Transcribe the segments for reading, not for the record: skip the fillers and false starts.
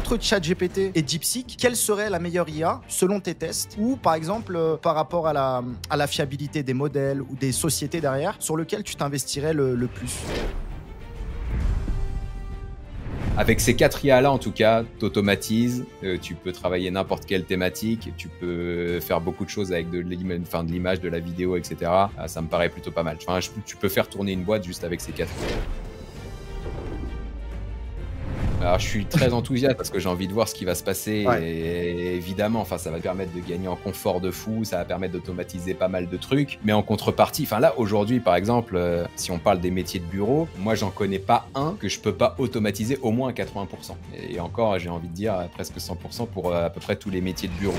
Entre ChatGPT et DeepSeek, quelle serait la meilleure IA selon tes tests? Ou par exemple, par rapport à la fiabilité des modèles ou des sociétés derrière, sur lequel tu t'investirais le plus? Avec ces 4 IA-là, en tout cas, t'automatises, tu peux travailler n'importe quelle thématique, tu peux faire beaucoup de choses avec de l'image, de la vidéo, etc. Ça me paraît plutôt pas mal. Enfin, tu peux faire tourner une boîte juste avec ces 4 IA. Alors, je suis très enthousiaste parce que j'ai envie de voir ce qui va se passer. Ouais. Et évidemment, enfin, ça va permettre de gagner en confort de fou, ça va permettre d'automatiser pas mal de trucs. Mais en contrepartie, enfin là, aujourd'hui, par exemple, si on parle des métiers de bureau, moi, j'en connais pas un que je peux pas automatiser au moins à 80%. Et encore, j'ai envie de dire presque 100% pour à peu près tous les métiers de bureau.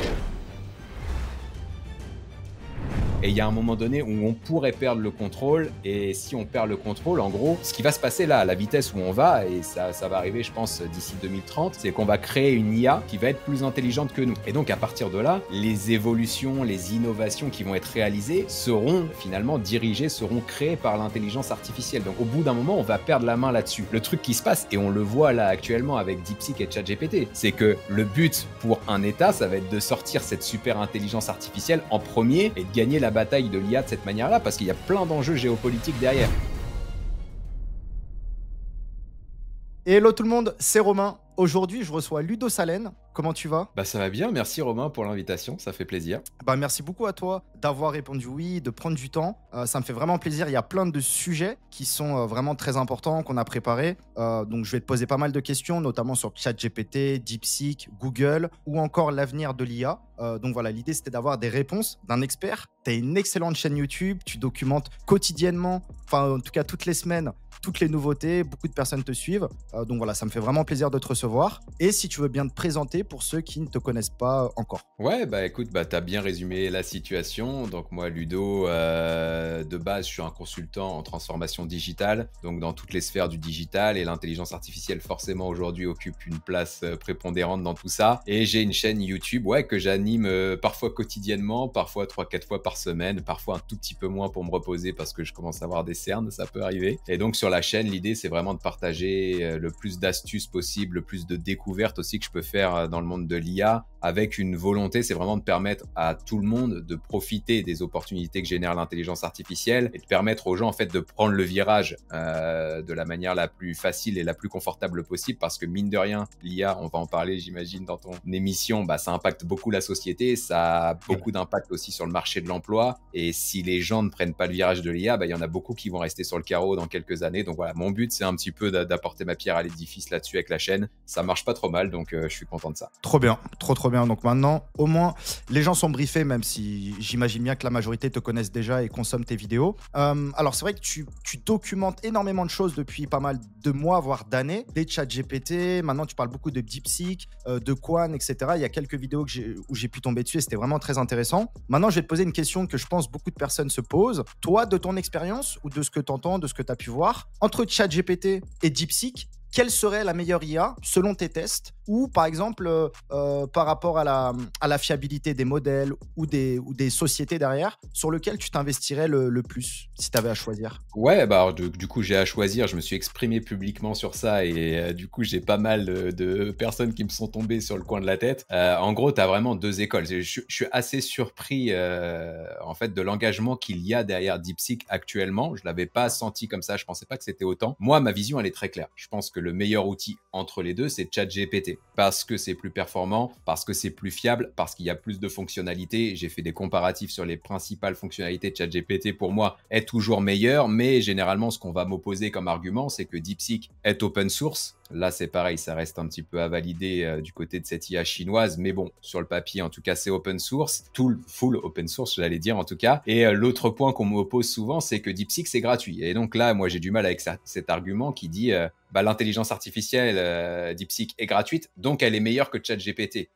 Et il y a un moment donné où on pourrait perdre le contrôle. Et si on perd le contrôle, en gros, ce qui va se passer là, à la vitesse où on va, et ça va arriver, je pense, d'ici 2030, c'est qu'on va créer une IA qui va être plus intelligente que nous. Et donc, à partir de là, les évolutions, les innovations qui vont être réalisées seront finalement dirigées, seront créées par l'intelligence artificielle. Donc, au bout d'un moment, on va perdre la main là-dessus. Le truc qui se passe, et on le voit là actuellement avec DeepSeek et ChatGPT, c'est que le but pour un État, ça va être de sortir cette super intelligence artificielle en premier et de gagner la bataille de l'IA de cette manière-là, parce qu'il y a plein d'enjeux géopolitiques derrière. Hello tout le monde, c'est Romain. Aujourd'hui, je reçois Ludo Salen. Comment tu vas? Bah ça va bien, merci Romain pour l'invitation, ça fait plaisir. Merci beaucoup à toi d'avoir répondu oui, de prendre du temps. Ça me fait vraiment plaisir. Il y a plein de sujets qui sont vraiment très importants qu'on a préparés. Donc, je vais te poser pas mal de questions, notamment sur ChatGPT, DeepSeek, Google ou encore l'avenir de l'IA. Donc voilà, l'idée c'était d'avoir des réponses d'un expert. Tu as une excellente chaîne YouTube, tu documentes quotidiennement, enfin en tout cas toutes les semaines, toutes les nouveautés, beaucoup de personnes te suivent. Donc voilà, ça me fait vraiment plaisir de te recevoir. Et si tu veux bien te présenter pour ceux qui ne te connaissent pas encore. Ouais, bah écoute, bah t'as bien résumé la situation. Donc moi, Ludo, de base, je suis un consultant en transformation digitale, donc dans toutes les sphères du digital, et l'intelligence artificielle forcément aujourd'hui occupe une place prépondérante dans tout ça. Et j'ai une chaîne YouTube, ouais, que j'anime parfois quotidiennement, parfois 3-4 fois par semaine, parfois un tout petit peu moins pour me reposer parce que je commence à avoir des cernes, ça peut arriver. Et donc sur la chaîne, l'idée c'est vraiment de partager le plus d'astuces possible, le plus de découvertes aussi que je peux faire dans le monde de l'IA, avec une volonté, c'est vraiment de permettre à tout le monde de profiter des opportunités que génère l'intelligence artificielle et de permettre aux gens en fait de prendre le virage de la manière la plus facile et la plus confortable possible, parce que mine de rien, l'IA, on va en parler j'imagine dans ton émission, bah, ça impacte beaucoup la société, ça a beaucoup d'impact aussi sur le marché de l'emploi, et si les gens ne prennent pas le virage de l'IA, bah, il y en a beaucoup qui vont rester sur le carreau dans quelques années. Donc voilà, mon but c'est un petit peu d'apporter ma pierre à l'édifice là-dessus avec la chaîne. Ça marche pas trop mal, donc je suis content de ça. Trop bien, trop bien. Donc maintenant, au moins, les gens sont briefés, même si j'imagine bien que la majorité te connaissent déjà et consomment tes vidéos. Alors c'est vrai que tu documentes énormément de choses depuis pas mal de mois, voire d'années. Des ChatGPT, maintenant tu parles beaucoup de DeepSeek, de Quan, etc. Il y a quelques vidéos où j'ai pu tomber dessus et c'était vraiment très intéressant. Maintenant, je vais te poser une question que je pense beaucoup de personnes se posent. Toi, de ton expérience ou de ce que tu entends, de ce que tu as pu voir, entre ChatGPT et DeepSeek, quelle serait la meilleure IA selon tes tests, ou par exemple par rapport à la fiabilité des modèles ou des sociétés derrière, sur lequel tu t'investirais le plus si tu avais à choisir? Ouais, bah alors, du coup, j'ai à choisir. Je me suis exprimé publiquement sur ça et du coup, j'ai pas mal de personnes qui me sont tombées sur le coin de la tête. En gros, tu as vraiment deux écoles. Je suis assez surpris en fait de l'engagement qu'il y a derrière DeepSeek actuellement. Je l'avais pas senti comme ça. Je pensais pas que c'était autant. Moi, ma vision, elle est très claire. Je pense que le meilleur outil entre les deux, c'est ChatGPT, parce que c'est plus performant, parce que c'est plus fiable, parce qu'il y a plus de fonctionnalités. J'ai fait des comparatifs sur les principales fonctionnalités de ChatGPT. Pour moi, est toujours meilleur, mais généralement, ce qu'on va m'opposer comme argument, c'est que DeepSeek est open source. Là, c'est pareil, ça reste un petit peu à valider du côté de cette IA chinoise, mais bon, sur le papier, en tout cas, c'est open source, tout full open source, j'allais dire en tout cas. Et l'autre point qu'on m'oppose souvent, c'est que DeepSeek, c'est gratuit. Et donc là, moi, j'ai du mal avec cet argument qui dit bah, l'intelligence artificielle, DeepSeek, est gratuite, donc elle est meilleure que ChatGPT.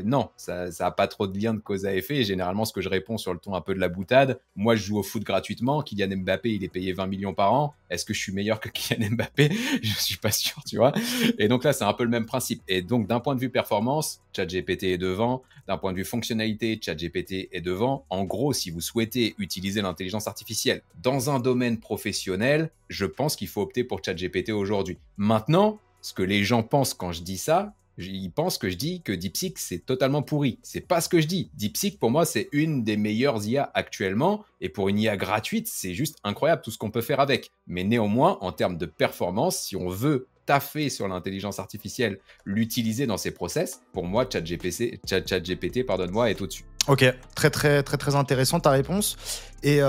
Non, ça n'a pas trop de lien de cause à effet. Et généralement, ce que je réponds sur le ton un peu de la boutade, moi, je joue au foot gratuitement. Kylian Mbappé, il est payé 20 millions par an. Est-ce que je suis meilleur que Kylian Mbappé? Je suis pas sûr, tu vois. Et donc là, c'est un peu le même principe. Et donc, d'un point de vue performance, ChatGPT est devant. D'un point de vue fonctionnalité, ChatGPT est devant. En gros, si vous souhaitez utiliser l'intelligence artificielle dans un domaine professionnel, je pense qu'il faut opter pour ChatGPT aujourd'hui. Maintenant, ce que les gens pensent quand je dis ça, Ils pensent que je dis que DeepSeek, c'est totalement pourri. C'est pas ce que je dis. DeepSeek, pour moi, c'est une des meilleures IA actuellement. Et pour une IA gratuite, c'est juste incroyable tout ce qu'on peut faire avec. Mais néanmoins, en termes de performance, si on veut taffer sur l'intelligence artificielle, l'utiliser dans ses process, pour moi, ChatGPT, pardonne-moi, est au-dessus. Ok, très intéressant ta réponse. Et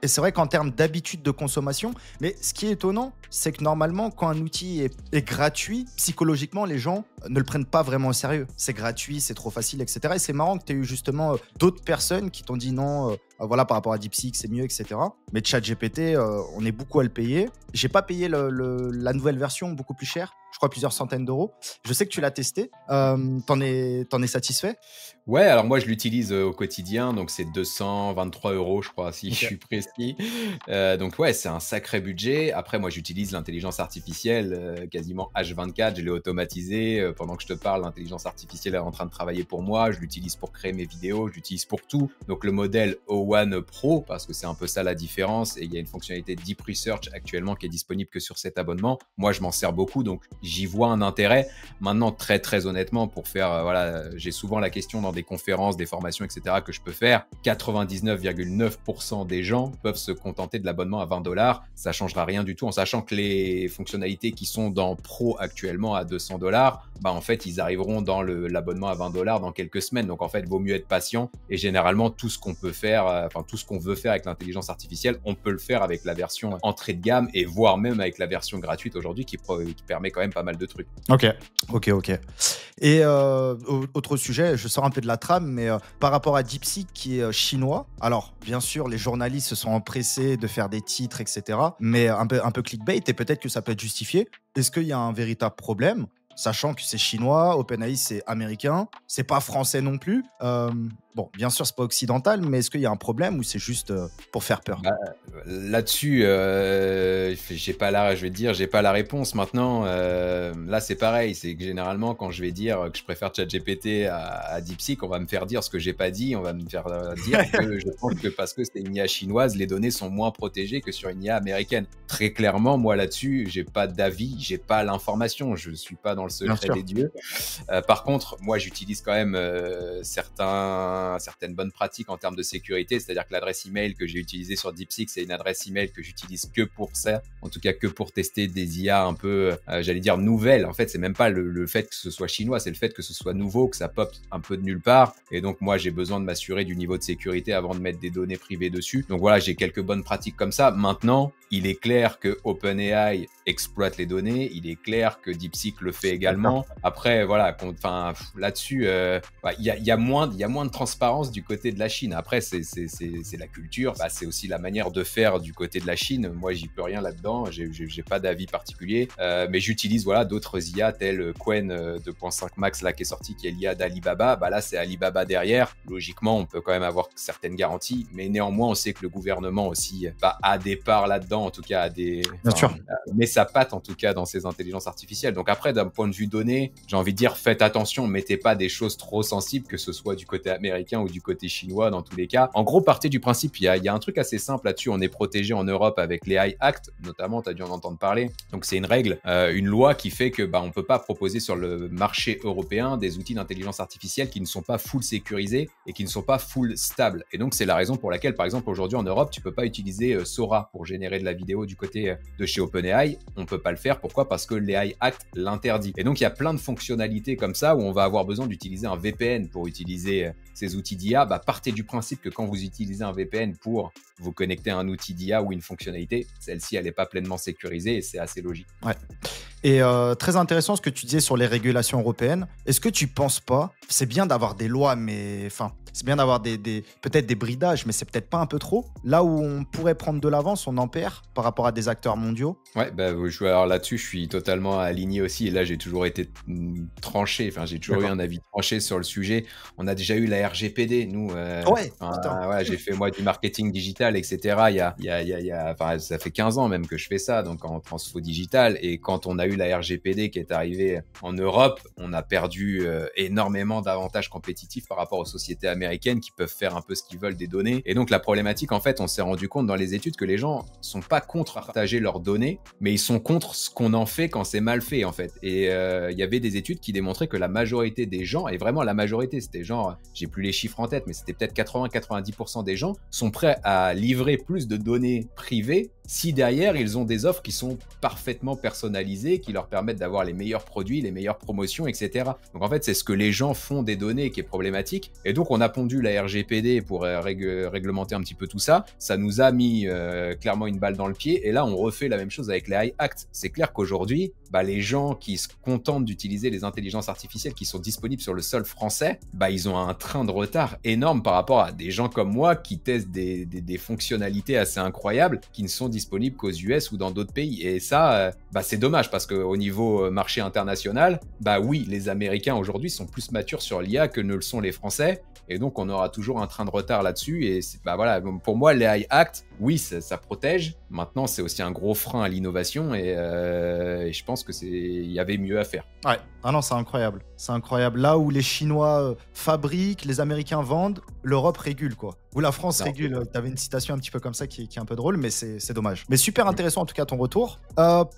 c'est vrai qu'en termes d'habitude de consommation, mais ce qui est étonnant, c'est que normalement, quand un outil est gratuit, psychologiquement, les gens ne le prennent pas vraiment au sérieux. C'est gratuit, c'est trop facile, etc. Et c'est marrant que tu aies eu justement d'autres personnes qui t'ont dit non, voilà, par rapport à DeepSeek, c'est mieux, etc. Mais ChatGPT, on est beaucoup à le payer. J'ai pas payé la nouvelle version, beaucoup plus cher. Je crois plusieurs centaines d'euros. Je sais que tu l'as testé. T'en es satisfait? Ouais, alors moi je l'utilise au quotidien, donc c'est 223 euros, je crois, si je suis précis. Donc ouais, c'est un sacré budget. Après, moi j'utilise l'intelligence artificielle quasiment H24, je l'ai automatisé. Pendant que je te parle, l'intelligence artificielle est en train de travailler pour moi. Je l'utilise pour créer mes vidéos, je l'utilise pour tout. Donc le modèle O1 Pro, parce que c'est un peu ça la différence, et il y a une fonctionnalité Deep Research actuellement qui est disponible que sur cet abonnement. Moi je m'en sers beaucoup, donc j'y vois un intérêt. Maintenant, très honnêtement, pour faire, voilà, j'ai souvent la question dans des conférences, des formations, etc. que je peux faire. 99,9% des gens peuvent se contenter de l'abonnement à 20$. Ça changera rien du tout, en sachant que les fonctionnalités qui sont dans Pro actuellement à 200$, bah en fait, ils arriveront dans l'abonnement à 20$ dans quelques semaines. Donc en fait, il vaut mieux être patient. Et généralement, tout ce qu'on peut faire, enfin tout ce qu'on veut faire avec l'intelligence artificielle, on peut le faire avec la version entrée de gamme et voire même avec la version gratuite aujourd'hui qui permet quand même pas mal de trucs. Ok. Et autre sujet, je sors un peu de la trame, mais par rapport à DeepSeek qui est chinois, alors bien sûr, les journalistes se sont empressés de faire des titres, etc., mais un peu clickbait, et peut-être que ça peut être justifié. Est-ce qu'il y a un véritable problème, sachant que c'est chinois, OpenAI c'est américain, c'est pas français non plus? Bon, bien sûr, c'est pas occidental, mais est-ce qu'il y a un problème ou c'est juste pour faire peur? Bah, là-dessus, j'ai pas la réponse maintenant. Là, c'est pareil, c'est que généralement, quand je vais dire que je préfère ChatGPT à DeepSeek, on va me faire dire ce que j'ai pas dit. On va me faire dire que je pense que parce que c'est une IA chinoise, les données sont moins protégées que sur une IA américaine. Très clairement, moi là-dessus, j'ai pas d'avis, j'ai pas l'information, je suis pas dans le secret des dieux. Par contre, moi, j'utilise quand même certaines bonnes pratiques en termes de sécurité, c'est-à-dire que l'adresse email que j'ai utilisée sur DeepSeek, c'est une adresse email que j'utilise que pour ça, en tout cas que pour tester des IA un peu, j'allais dire nouvelles. En fait, c'est même pas le fait que ce soit chinois, c'est le fait que ce soit nouveau, que ça pop un peu de nulle part. Et donc moi, j'ai besoin de m'assurer du niveau de sécurité avant de mettre des données privées dessus. Donc voilà, j'ai quelques bonnes pratiques comme ça. Maintenant, il est clair que OpenAI exploite les données, il est clair que DeepSeek le fait également. Après, voilà, enfin là-dessus, il y a moins de transparence du côté de la Chine. Après, c'est la culture, c'est aussi la manière de faire du côté de la Chine. Moi, j'y peux rien là-dedans, j'ai pas d'avis particulier, mais j'utilise voilà d'autres IA telles Qwen 2.5 Max là qui est sorti, qui est l'IA d'Alibaba. Là, c'est Alibaba derrière. Logiquement, on peut quand même avoir certaines garanties, mais néanmoins, on sait que le gouvernement aussi a des parts là-dedans, en tout cas met sa patte en tout cas dans ces intelligences artificielles. Donc après, d'un point de vue données, j'ai envie de dire, faites attention, mettez pas des choses trop sensibles, que ce soit du côté américain ou du côté chinois, dans tous les cas. En gros, partez du principe, il y a un truc assez simple là-dessus, on est protégé en Europe avec l'AI Act, notamment, tu as dû en entendre parler. Donc c'est une règle, une loi qui fait que on peut pas proposer sur le marché européen des outils d'intelligence artificielle qui ne sont pas full sécurisés et qui ne sont pas full stables. Et donc c'est la raison pour laquelle, par exemple, aujourd'hui en Europe, tu peux pas utiliser Sora pour générer de la vidéo du côté de chez OpenAI. On peut pas le faire. Pourquoi? Parce que l'AI Act l'interdit. Et donc il y a plein de fonctionnalités comme ça où on va avoir besoin d'utiliser un VPN pour utiliser ces outils d'IA. Partez du principe que quand vous utilisez un VPN pour vous connecter à un outil d'IA ou une fonctionnalité, celle-ci elle n'est pas pleinement sécurisée et c'est assez logique. Ouais. Et très intéressant ce que tu disais sur les régulations européennes. Est-ce que tu penses pas, c'est bien d'avoir des lois, mais enfin, c'est bien d'avoir peut-être des bridages, mais c'est peut-être pas un peu trop? Là où on pourrait prendre de l'avance, on en perd par rapport à des acteurs mondiaux? Ouais, alors là-dessus, je suis totalement aligné aussi. Et là, j'ai toujours été tranché. Enfin, j'ai toujours eu un avis tranché sur le sujet. On a déjà eu la RGPD, nous. Ouais, j'ai fait moi du marketing digital, etc. Ça fait 15 ans même que je fais ça, donc en transfo digital. Et quand on a eu eu la RGPD qui est arrivée en Europe, on a perdu énormément d'avantages compétitifs par rapport aux sociétés américaines qui peuvent faire un peu ce qu'ils veulent des données. Et donc la problématique, en fait, on s'est rendu compte dans les études que les gens sont pas contre partager leurs données, mais ils sont contre ce qu'on en fait quand c'est mal fait, en fait. Et il y avait des études qui démontraient que la majorité des gens, et vraiment la majorité, c'était genre, j'ai plus les chiffres en tête, mais c'était peut-être 80-90% des gens sont prêts à livrer plus de données privées si derrière ils ont des offres qui sont parfaitement personnalisées, qui leur permettent d'avoir les meilleurs produits, les meilleures promotions, etc. Donc en fait, c'est ce que les gens font des données qui est problématique. Et donc on a pondu la RGPD pour réglementer un petit peu tout ça. Ça nous a mis clairement une balle dans le pied. Et là, on refait la même chose avec les AI Act. C'est clair qu'aujourd'hui, les gens qui se contentent d'utiliser les intelligences artificielles qui sont disponibles sur le sol français, ils ont un train de retard énorme par rapport à des gens comme moi qui testent des fonctionnalités assez incroyables qui ne sont disponibles qu'aux US ou dans d'autres pays. Et ça, c'est dommage parce qu'au niveau marché international, oui, les Américains aujourd'hui sont plus matures sur l'IA que ne le sont les Français. Et donc, on aura toujours un train de retard là-dessus. Et voilà, pour moi, les AI Act, oui, ça protège. Maintenant, c'est aussi un gros frein à l'innovation. Et je pense que il y avait mieux à faire. Ouais, ah non, c'est incroyable. C'est incroyable. Là où les Chinois fabriquent, les Américains vendent, l'Europe régule, quoi. Ou la France régule. Tu avais une citation un petit peu comme ça qui est un peu drôle, mais c'est dommage. Mais super intéressant en tout cas ton retour.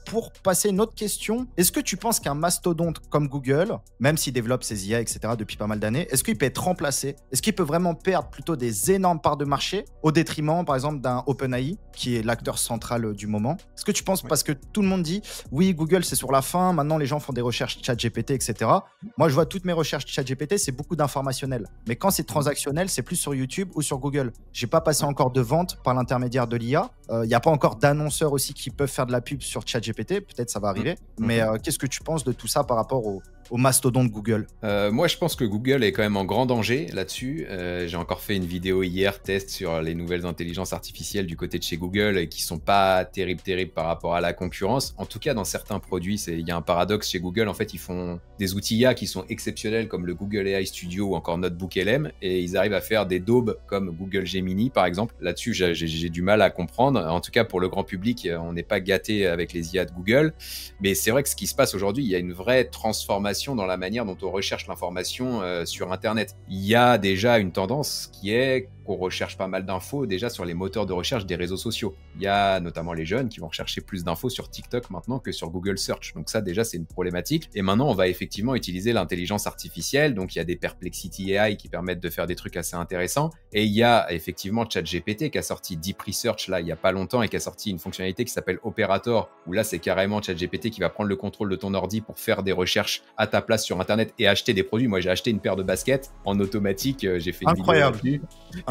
Pour passer à une autre question, est-ce que tu penses qu'un mastodonte comme Google, même s'il développe ses IA, etc. depuis pas mal d'années, est-ce qu'il peut être remplacé? Est-ce qu'il peut vraiment perdre plutôt des énormes parts de marché au détriment, par exemple, d'un OpenAI qui est l'acteur central du moment? Est-ce que tu penses, parce que tout le monde dit, oui, Google c'est sur la fin, maintenant les gens font des recherches ChatGPT, etc. Moi, je vois toutes mes recherches ChatGPT, c'est beaucoup d'informationnel. Mais quand c'est transactionnel, c'est plus sur YouTube ou sur Google. J'ai pas passé encore de vente par l'intermédiaire de l'IA. Il n'y a pas encore d'annonceurs aussi qui peuvent faire de la pub sur ChatGPT. Peut-être ça va arriver. Mais qu'est-ce que tu penses de tout ça par rapport au mastodonte Google? Moi, je pense que Google est quand même en grand danger là-dessus. J'ai encore fait une vidéo hier, test sur les nouvelles intelligences artificielles du côté de chez Google et qui sont pas terribles par rapport à la concurrence. En tout cas, dans certains produits, il y a un paradoxe chez Google. En fait, ils font des outils IA qui sont exceptionnels comme le Google AI Studio ou encore Notebook LM et ils arrivent à faire des daubes comme Google Gemini, par exemple. Là-dessus, j'ai du mal à comprendre. En tout cas, pour le grand public, on n'est pas gâté avec les IA de Google. Mais c'est vrai que ce qui se passe aujourd'hui, il y a une vraie transformation dans la manière dont on recherche l'information sur Internet. Il y a déjà une tendance qui est qu'on recherche pas mal d'infos déjà sur les moteurs de recherche des réseaux sociaux. Il y a notamment les jeunes qui vont rechercher plus d'infos sur TikTok maintenant que sur Google Search. Donc ça déjà c'est une problématique. Et maintenant on va effectivement utiliser l'intelligence artificielle. Donc il y a des Perplexity AI qui permettent de faire des trucs assez intéressants. Et il y a effectivement ChatGPT qui a sorti Deep Research là il y a pas longtemps et qui a sorti une fonctionnalité qui s'appelle Operator où là c'est carrément ChatGPT qui va prendre le contrôle de ton ordi pour faire des recherches à ta place sur Internet et acheter des produits. Moi j'ai acheté une paire de baskets en automatique. J'ai fait une vidéo là-dessus.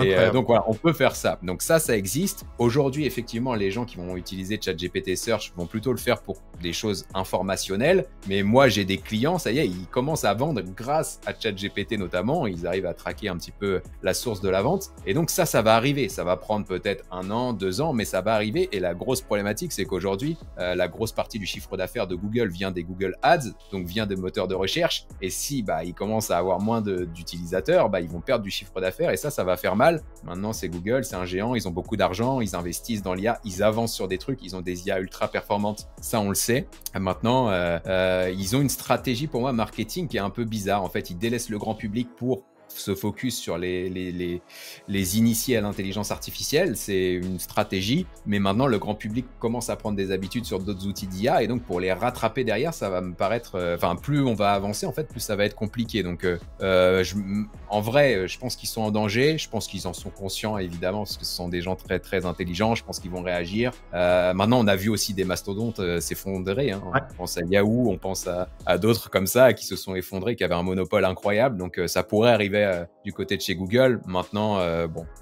Et donc voilà, on peut faire ça. Donc ça existe. Aujourd'hui, effectivement, les gens qui vont utiliser ChatGPT Search vont plutôt le faire pour des choses informationnelles. Mais moi, j'ai des clients, ça y est, ils commencent à vendre grâce à ChatGPT notamment. Ils arrivent à traquer un petit peu la source de la vente. Et donc ça va arriver. Ça va prendre peut-être 1 an, 2 ans, mais ça va arriver. Et la grosse problématique, c'est qu'aujourd'hui, la grosse partie du chiffre d'affaires de Google vient des Google Ads, donc vient des moteurs de recherche. Et si ils commencent à avoir moins d'utilisateurs, ils vont perdre du chiffre d'affaires et ça va faire mal. Maintenant, c'est Google, c'est un géant, ils ont beaucoup d'argent, ils investissent dans l'IA, ils avancent sur des trucs, ils ont des IA ultra performantes, ça on le sait. Maintenant, ils ont une stratégie pour moi marketing qui est un peu bizarre. En fait, ils délaissent le grand public pour se focus sur les initiés à l'intelligence artificielle, c'est une stratégie, mais maintenant le grand public commence à prendre des habitudes sur d'autres outils d'IA et donc pour les rattraper derrière, ça va me paraître, plus on va avancer en fait, plus ça va être compliqué. Donc en vrai, je pense qu'ils sont en danger, je pense qu'ils en sont conscients évidemment parce que ce sont des gens très très intelligents, je pense qu'ils vont réagir. Maintenant, on a vu aussi des mastodontes s'effondrer, hein. Ouais. On pense à Yahoo, on pense à d'autres comme ça qui se sont effondrés, qui avaient un monopole incroyable, donc ça pourrait arriver du côté de chez Google. Maintenant,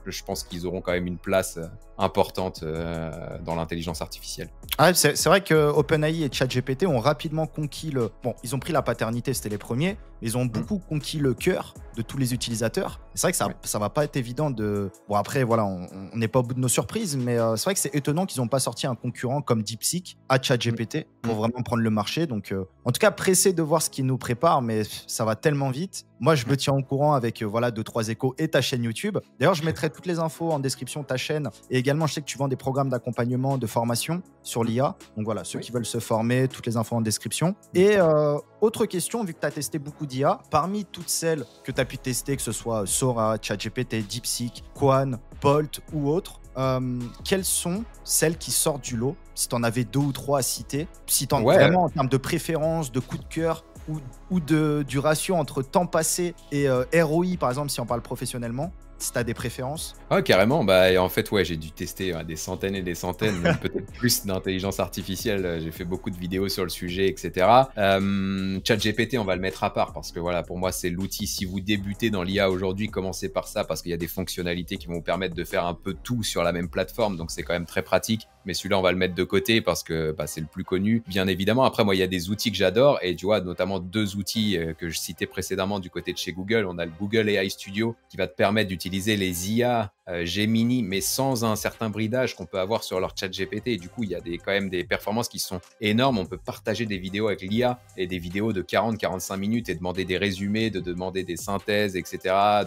je pense qu'ils auront quand même une place importante dans l'intelligence artificielle. Ah, c'est vrai que OpenAI et ChatGPT ont rapidement conquis le... Bon, ils ont pris la paternité, c'était les premiers, mais ils ont beaucoup conquis le cœur de tous les utilisateurs. C'est vrai que ça va pas être évident de... Bon, après, voilà, on n'est pas au bout de nos surprises, mais c'est vrai que c'est étonnant qu'ils n'ont pas sorti un concurrent comme DeepSeek à ChatGPT pour vraiment prendre le marché. Donc, en tout cas, pressé de voir ce qui nous prépare, mais ça va tellement vite. Moi, je me tiens au courant avec 2-3 échos et ta chaîne YouTube. D'ailleurs, je mettrai toutes les infos en description de ta chaîne. Et également, je sais que tu vends des programmes d'accompagnement, de formation. sur l'IA. Donc voilà, ceux qui veulent se former, toutes les infos en description. Et autre question, vu que tu as testé beaucoup d'IA, parmi toutes celles que tu as pu tester, que ce soit Sora, ChatGPT, DeepSeek, Quan, Bolt ou autres, quelles sont celles qui sortent du lot? Si tu en avais 2 ou 3 à citer, si tu en vraiment en termes de préférence, de coup de cœur ou du ratio entre temps passé et ROI, par exemple, si on parle professionnellement, si tu as des préférences. Ah, carrément. Bah, en fait, j'ai dû tester des centaines et des centaines, même peut-être plus d'intelligence artificielle. J'ai fait beaucoup de vidéos sur le sujet, etc. ChatGPT, on va le mettre à part parce que voilà, pour moi, c'est l'outil. Si vous débutez dans l'IA aujourd'hui, commencez par ça parce qu'il y a des fonctionnalités qui vont vous permettre de faire un peu tout sur la même plateforme. Donc, c'est quand même très pratique. Mais celui-là, on va le mettre de côté parce que c'est le plus connu, bien évidemment. Après, moi, il y a des outils que j'adore et tu vois, notamment 2 outils que je citais précédemment du côté de chez Google. On a le Google AI Studio qui va te permettre d'utiliser les IA Gemini, mais sans un certain bridage qu'on peut avoir sur leur chat GPT. Et du coup, il y a quand même des performances qui sont énormes. On peut partager des vidéos avec l'IA et des vidéos de 40-45 minutes et demander des résumés, de demander des synthèses, etc.,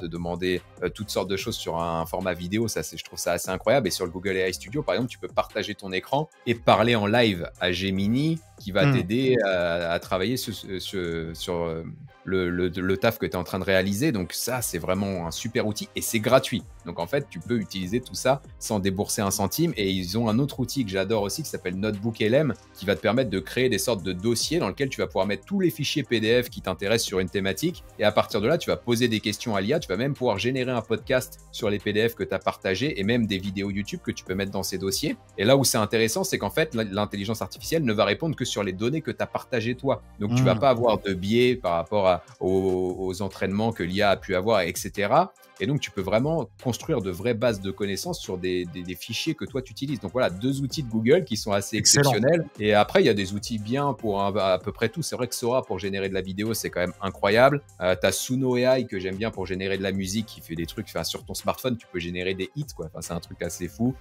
de demander toutes sortes de choses sur un format vidéo. Ça, je trouve ça assez incroyable. Et sur le Google AI Studio, par exemple, tu peux partager ton écran et parler en live à Gemini qui va t'aider à travailler sur le taf que tu es en train de réaliser. Donc ça, c'est vraiment un super outil et c'est gratuit. Donc en fait, tu peux utiliser tout ça sans débourser un centime. Et ils ont un autre outil que j'adore aussi qui s'appelle Notebook LM qui va te permettre de créer des sortes de dossiers dans lesquels tu vas pouvoir mettre tous les fichiers PDF qui t'intéressent sur une thématique. Et à partir de là, tu vas poser des questions à l'IA. Tu vas même pouvoir générer un podcast sur les PDF que tu as partagés et même des vidéos YouTube que tu peux mettre dans ces dossiers. Et là où c'est intéressant, c'est qu'en fait, l'intelligence artificielle ne va répondre que sur les données que tu as partagées toi. Donc tu vas pas avoir de biais par rapport aux entraînements que l'IA a pu avoir, etc. Et donc, tu peux vraiment construire de vraies bases de connaissances sur des fichiers que toi, tu utilises. Donc voilà, 2 outils de Google qui sont assez exceptionnels. Et après, il y a des outils bien pour à peu près tout. C'est vrai que Sora, pour générer de la vidéo, c'est quand même incroyable. Tu as Suno AI que j'aime bien pour générer de la musique, qui fait des trucs. Sur ton smartphone, tu peux générer des hits, quoi. Enfin, c'est un truc assez fou.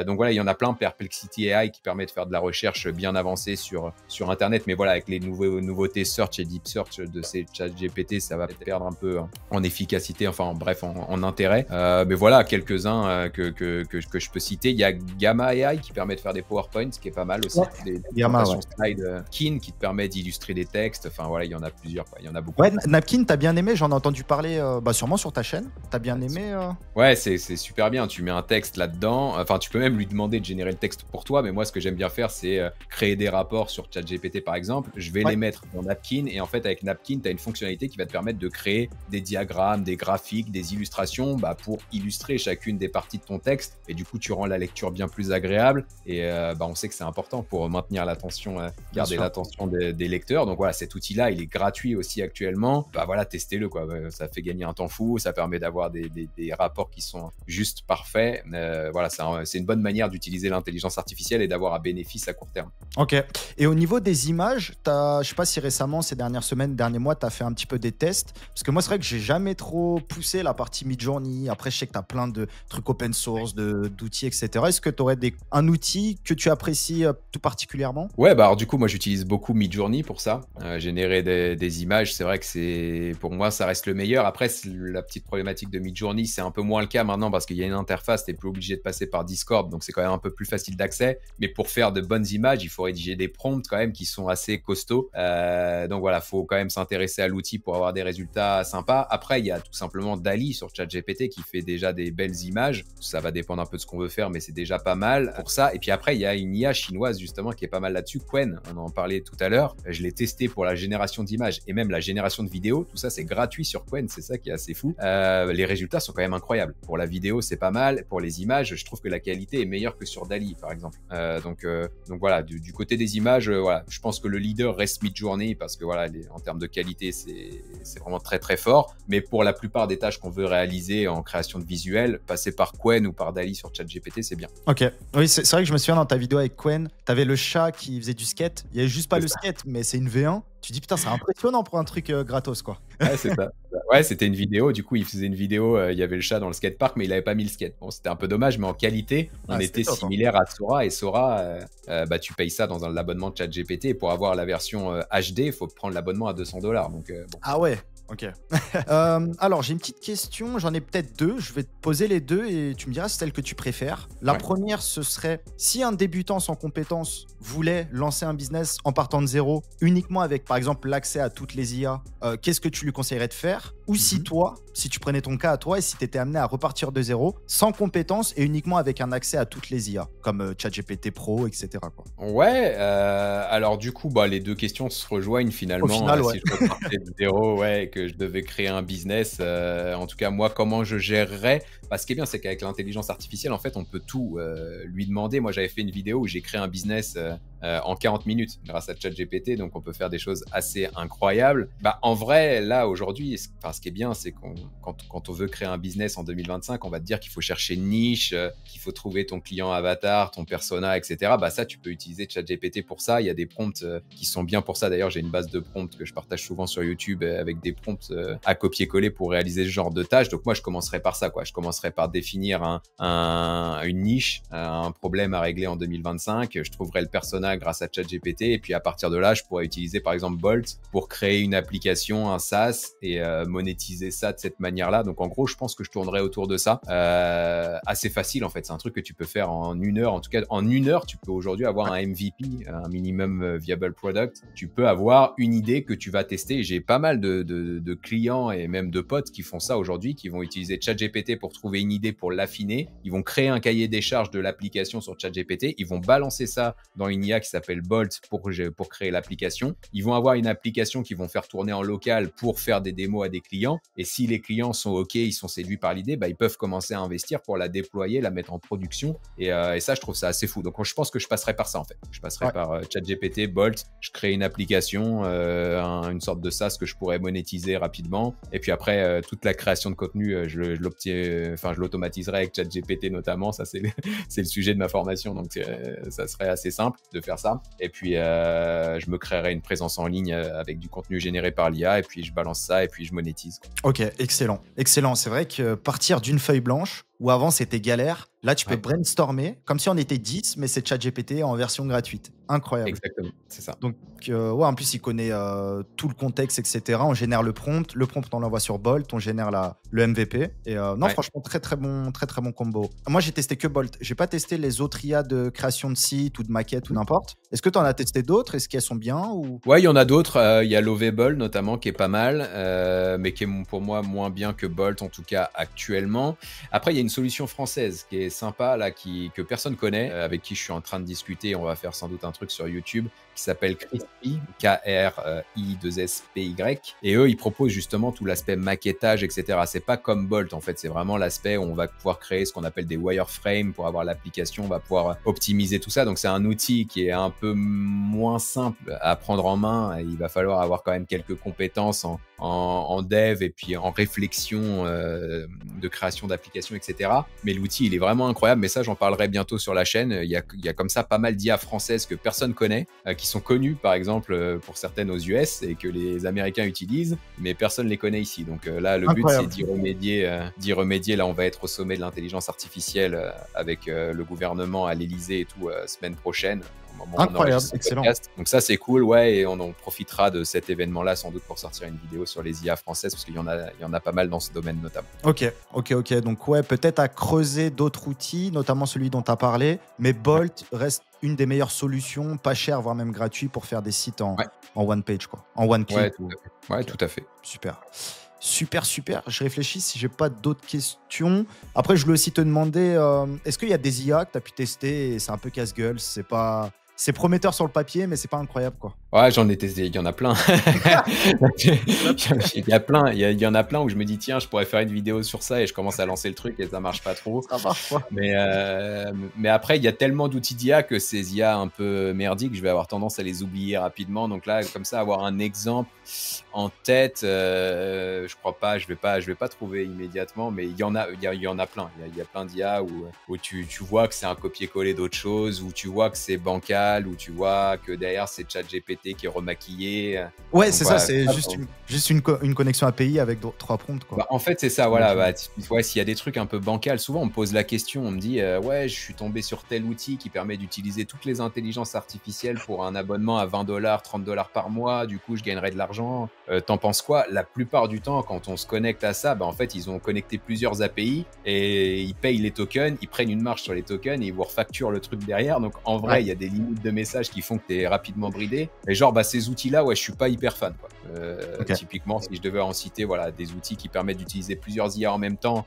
Donc voilà, il y en a plein. Perplexity AI qui permet de faire de la recherche bien avancée sur Internet. Mais voilà, avec les nouveautés Search et Deep Search de ces ChatGPT, ça va perdre un peu en efficacité. Enfin, bref, en intérêt. Mais voilà, quelques-uns que je peux citer. Il y a Gamma AI qui permet de faire des PowerPoints, ce qui est pas mal aussi. Des présentations slide. Kin qui te permet d'illustrer des textes. Enfin voilà, il y en a plusieurs. Il y en a beaucoup. Ouais, Napkin, t'as bien aimé. J'en ai entendu parler sûrement sur ta chaîne. T'as bien aimé Ouais, c'est super bien. Tu mets un texte là-dedans. Enfin, tu peux même lui demander de générer le texte pour toi. Mais moi, ce que j'aime bien faire, c'est créer des rapports sur ChatGPT, par exemple. Je vais les mettre dans Napkin. Et en fait, avec Napkin, tu as une fonctionnalité qui va te permettre de créer des diagrammes, des graphiques, des illustrations pour illustrer chacune des parties de ton texte. Et du coup, tu rends la lecture bien plus agréable. Et on sait que c'est important pour maintenir l'attention, garder l'attention des lecteurs. Donc voilà, cet outil-là, il est gratuit aussi actuellement. Voilà, testez-le, quoi. Ça fait gagner un temps fou. Ça permet d'avoir des rapports qui sont juste parfaits. Voilà, c'est une bonne manière d'utiliser l'intelligence artificielle et d'avoir un bénéfice à court terme. Ok. Et au niveau des images, je sais pas si récemment, ces dernières semaines, derniers mois, tu as fait un petit peu des tests. Parce que moi, c'est vrai que j'ai jamais trop poussé la partie Midjourney. Après, je sais que tu as plein de trucs open source, d'outils, etc. Est-ce que tu aurais un outil que tu apprécies tout particulièrement? Ouais, alors du coup, moi, j'utilise beaucoup Midjourney pour ça. Générer des images, c'est vrai que pour moi, ça reste le meilleur. Après, la petite problématique de Midjourney, c'est un peu moins le cas maintenant parce qu'il y a une interface, tu n'es plus obligé de passer par Discord, donc c'est quand même un peu plus facile d'accès. Mais pour faire de bonnes images, il faut rédiger des prompts quand même qui sont assez costauds. Donc voilà, faut quand même s'intéresser à l'outil pour avoir des résultats sympas. Après, il y a tout simplement DALL-E sur ChatGPT qui fait déjà des belles images. Ça va dépendre un peu de ce qu'on veut faire, mais c'est déjà pas mal pour ça. Et puis après, il y a une IA chinoise justement qui est pas mal là-dessus, Qwen. On en parlait tout à l'heure. Je l'ai testé pour la génération d'images et même la génération de vidéos. Tout ça, c'est gratuit sur Qwen. C'est ça qui est assez fou. Les résultats sont quand même incroyables. Pour la vidéo, c'est pas mal. Pour les images, je trouve que la qualité est meilleure que sur DALL-E, par exemple. Donc voilà, du côté des images, voilà, je pense que le leader reste Midjourney parce que voilà, en termes de qualité, c'est vraiment très très fort. Mais pour la plupart des tâches qu'on veut réaliser en création de visuel, passer par Qwen ou par DALL-E sur ChatGPT, c'est bien. Ok, oui, c'est vrai que je me souviens dans ta vidéo avec Qwen, t'avais le chat qui faisait du skate. Il y avait juste pas le skate, mais c'est une V1. Tu dis, putain, c'est impressionnant pour un truc gratos, quoi. Ouais, c'est ça. Ouais, c'était une vidéo. Du coup, il faisait une vidéo. Il y avait le chat dans le skatepark, mais il avait pas mis le skate. Bon, c'était un peu dommage, mais en qualité, on était top, hein. similaire à Sora. Et Sora, bah, tu payes ça dans l'abonnement de ChatGPT. Et pour avoir la version HD, il faut prendre l'abonnement à $200. Donc, bon. Ah ouais, ok. Alors, j'ai une petite question, j'en ai peut-être deux. Je vais te poser les deux et tu me diras celle que tu préfères. La Ouais. première, ce serait si un débutant sans compétences voulait lancer un business en partant de zéro, uniquement avec, par exemple, l'accès à toutes les IA, qu'est-ce que tu lui conseillerais de faire? Ou si toi, si tu prenais ton cas à toi et si tu étais amené à repartir de zéro, sans compétences et uniquement avec un accès à toutes les IA, comme ChatGPT Pro, etc., quoi. Ouais, alors du coup, bah, les deux questions se rejoignent finalement. Au final, ouais. Si je repartais de zéro, ouais, et que je devais créer un business, en tout cas, moi, comment je gérerais? Bah, ce qui est bien, c'est qu'avec l'intelligence artificielle, en fait, on peut tout lui demander. Moi, j'avais fait une vidéo où j'ai créé un business en 40 minutes grâce à ChatGPT, donc on peut faire des choses assez incroyables. Bah, en vrai, là, aujourd'hui, ce qui est bien, c'est quand on veut créer un business en 2025, on va te dire qu'il faut chercher une niche, qu'il faut trouver ton client avatar, ton persona, etc. Bah, ça, tu peux utiliser ChatGPT pour ça. Il y a des prompts qui sont bien pour ça. D'ailleurs, j'ai une base de prompts que je partage souvent sur YouTube avec des prompts à copier-coller pour réaliser ce genre de tâches. Donc, moi, je commencerai par ça, quoi. Je commencerai par définir une niche, un problème à régler en 2025. Je trouverai le persona grâce à ChatGPT. Et puis, à partir de là, je pourrais utiliser, par exemple, Bolt pour créer une application, un SaaS et monétiser ça de cette manière-là. Donc, en gros, je pense que je tournerai autour de ça. Assez facile, en fait. C'est un truc que tu peux faire en une heure. En tout cas, en une heure, tu peux aujourd'hui avoir un MVP, un minimum viable product. Tu peux avoir une idée que tu vas tester. J'ai pas mal de clients et même de potes qui font ça aujourd'hui, qui vont utiliser ChatGPT pour trouver une idée, pour l'affiner. Ils vont créer un cahier des charges de l'application sur ChatGPT. Ils vont balancer ça dans une IA qui s'appelle Bolt pour créer l'application. Ils vont avoir une application qu'ils vont faire tourner en local pour faire des démos à des clients. Et si les clients sont OK, ils sont séduits par l'idée, bah, ils peuvent commencer à investir pour la déployer, la mettre en production. Et ça, je trouve ça assez fou. Donc, je pense que je passerai par ça, en fait. Je passerai par ChatGPT, Bolt. Je crée une application, une sorte de SaaS que je pourrais monétiser rapidement. Et puis après, toute la création de contenu, je l'automatiserai avec ChatGPT notamment. Ça, c'est le sujet de ma formation. Donc, ça serait assez simple de faire ça. Et puis, je me créerai une présence en ligne avec du contenu généré par l'IA. Et puis, je balance ça et puis je monétise. Ok, excellent. Excellent. C'est vrai que partir d'une feuille blanche, où avant c'était galère, là tu peux brainstormer, comme si on était 10, mais c'est ChatGPT en version gratuite. Incroyable. Exactement, c'est ça. Donc, ouais, en plus, il connaît tout le contexte, etc. On génère le prompt, on l'envoie sur Bolt, on génère le MVP. Et non, franchement, très très bon combo. Moi, j'ai testé que Bolt. J'ai pas testé les autres IA de création de sites ou de maquettes ou n'importe. Est-ce que tu en as testé d'autres? Est-ce qu'elles sont bien ou... Ouais, il y en a d'autres. Il y a Lovable notamment qui est pas mal, mais qui est pour moi moins bien que Bolt, en tout cas actuellement. Après, il y a une solution française qui est sympa, là, que personne connaît, avec qui je suis en train de discuter. On va faire sans doute un truc sur YouTube qui s'appelle Krispy, K-R-I-2-S-P-Y. Et eux, ils proposent justement tout l'aspect maquettage, etc. C'est pas comme Bolt, en fait. C'est vraiment l'aspect où on va pouvoir créer ce qu'on appelle des wireframes pour avoir l'application. On va pouvoir optimiser tout ça. Donc, c'est un outil qui est un peu moins simple à prendre en main. Et il va falloir avoir quand même quelques compétences en dev et puis en réflexion de création d'applications, etc. Mais l'outil, il est vraiment incroyable. Mais ça, j'en parlerai bientôt sur la chaîne. Il y a comme ça pas mal d'IA françaises que personne connaît, qui sont connues, par exemple, pour certaines aux US et que les Américains utilisent, mais personne les connaît ici. Donc là, le but, c'est d'y remédier. Là, on va être au sommet de l'intelligence artificielle avec le gouvernement à l'Élysée et tout, semaine prochaine. Incroyable, excellent. Donc ça, c'est cool, ouais, et on en profitera de cet événement-là sans doute pour sortir une vidéo sur les IA françaises parce qu'il y en a pas mal dans ce domaine notamment. Ok. Donc ouais, peut-être à creuser d'autres outils, notamment celui dont tu as parlé, mais Bolt reste une des meilleures solutions, pas cher, voire même gratuit pour faire des sites en one page, quoi, en one click. Ouais, tout à fait. Super. Je réfléchis si j'ai pas d'autres questions. Après, je voulais aussi te demander, est-ce qu'il y a des IA que tu as pu tester et c'est un peu casse-gueule, c'est prometteur sur le papier, mais c'est pas incroyable, quoi. Ouais, j'en ai testé, il y en a plein. Il y en a plein où je me dis, tiens, je pourrais faire une vidéo sur ça et je commence à lancer le truc et ça marche pas trop. Ça marche pas. Mais après, il y a tellement d'outils d'IA que ces IA un peu merdiques, je vais avoir tendance à les oublier rapidement. Donc là, comme ça, avoir un exemple en tête, je crois pas, je vais pas trouver immédiatement, mais il y en a plein. Il y a plein d'IA où tu vois que c'est un copier-coller d'autre chose, où tu vois que c'est bancal, où tu vois que derrière c'est ChatGPT GPT qui est remaquillé. Ouais, c'est ça, c'est juste une connexion API avec 3 prompts, quoi. Bah, en fait, c'est ça, voilà. Ouais, s'il y a des trucs un peu bancals, souvent on me pose la question, on me dit ouais, je suis tombé sur tel outil qui permet d'utiliser toutes les intelligences artificielles pour un abonnement à $20, $30 par mois, du coup je gagnerai de l'argent. T'en penses quoi? La plupart du temps, quand on se connecte à ça, bah, en fait, ils ont connecté plusieurs API et ils payent les tokens, ils prennent une marge sur les tokens et ils vous refacturent le truc derrière. Donc en vrai, il y a des limites de messages qui font que t'es rapidement bridé. Et genre, bah, ces outils-là, ouais, je suis pas hyper fan, quoi. Typiquement, si je devais en citer, voilà, des outils qui permettent d'utiliser plusieurs IA en même temps,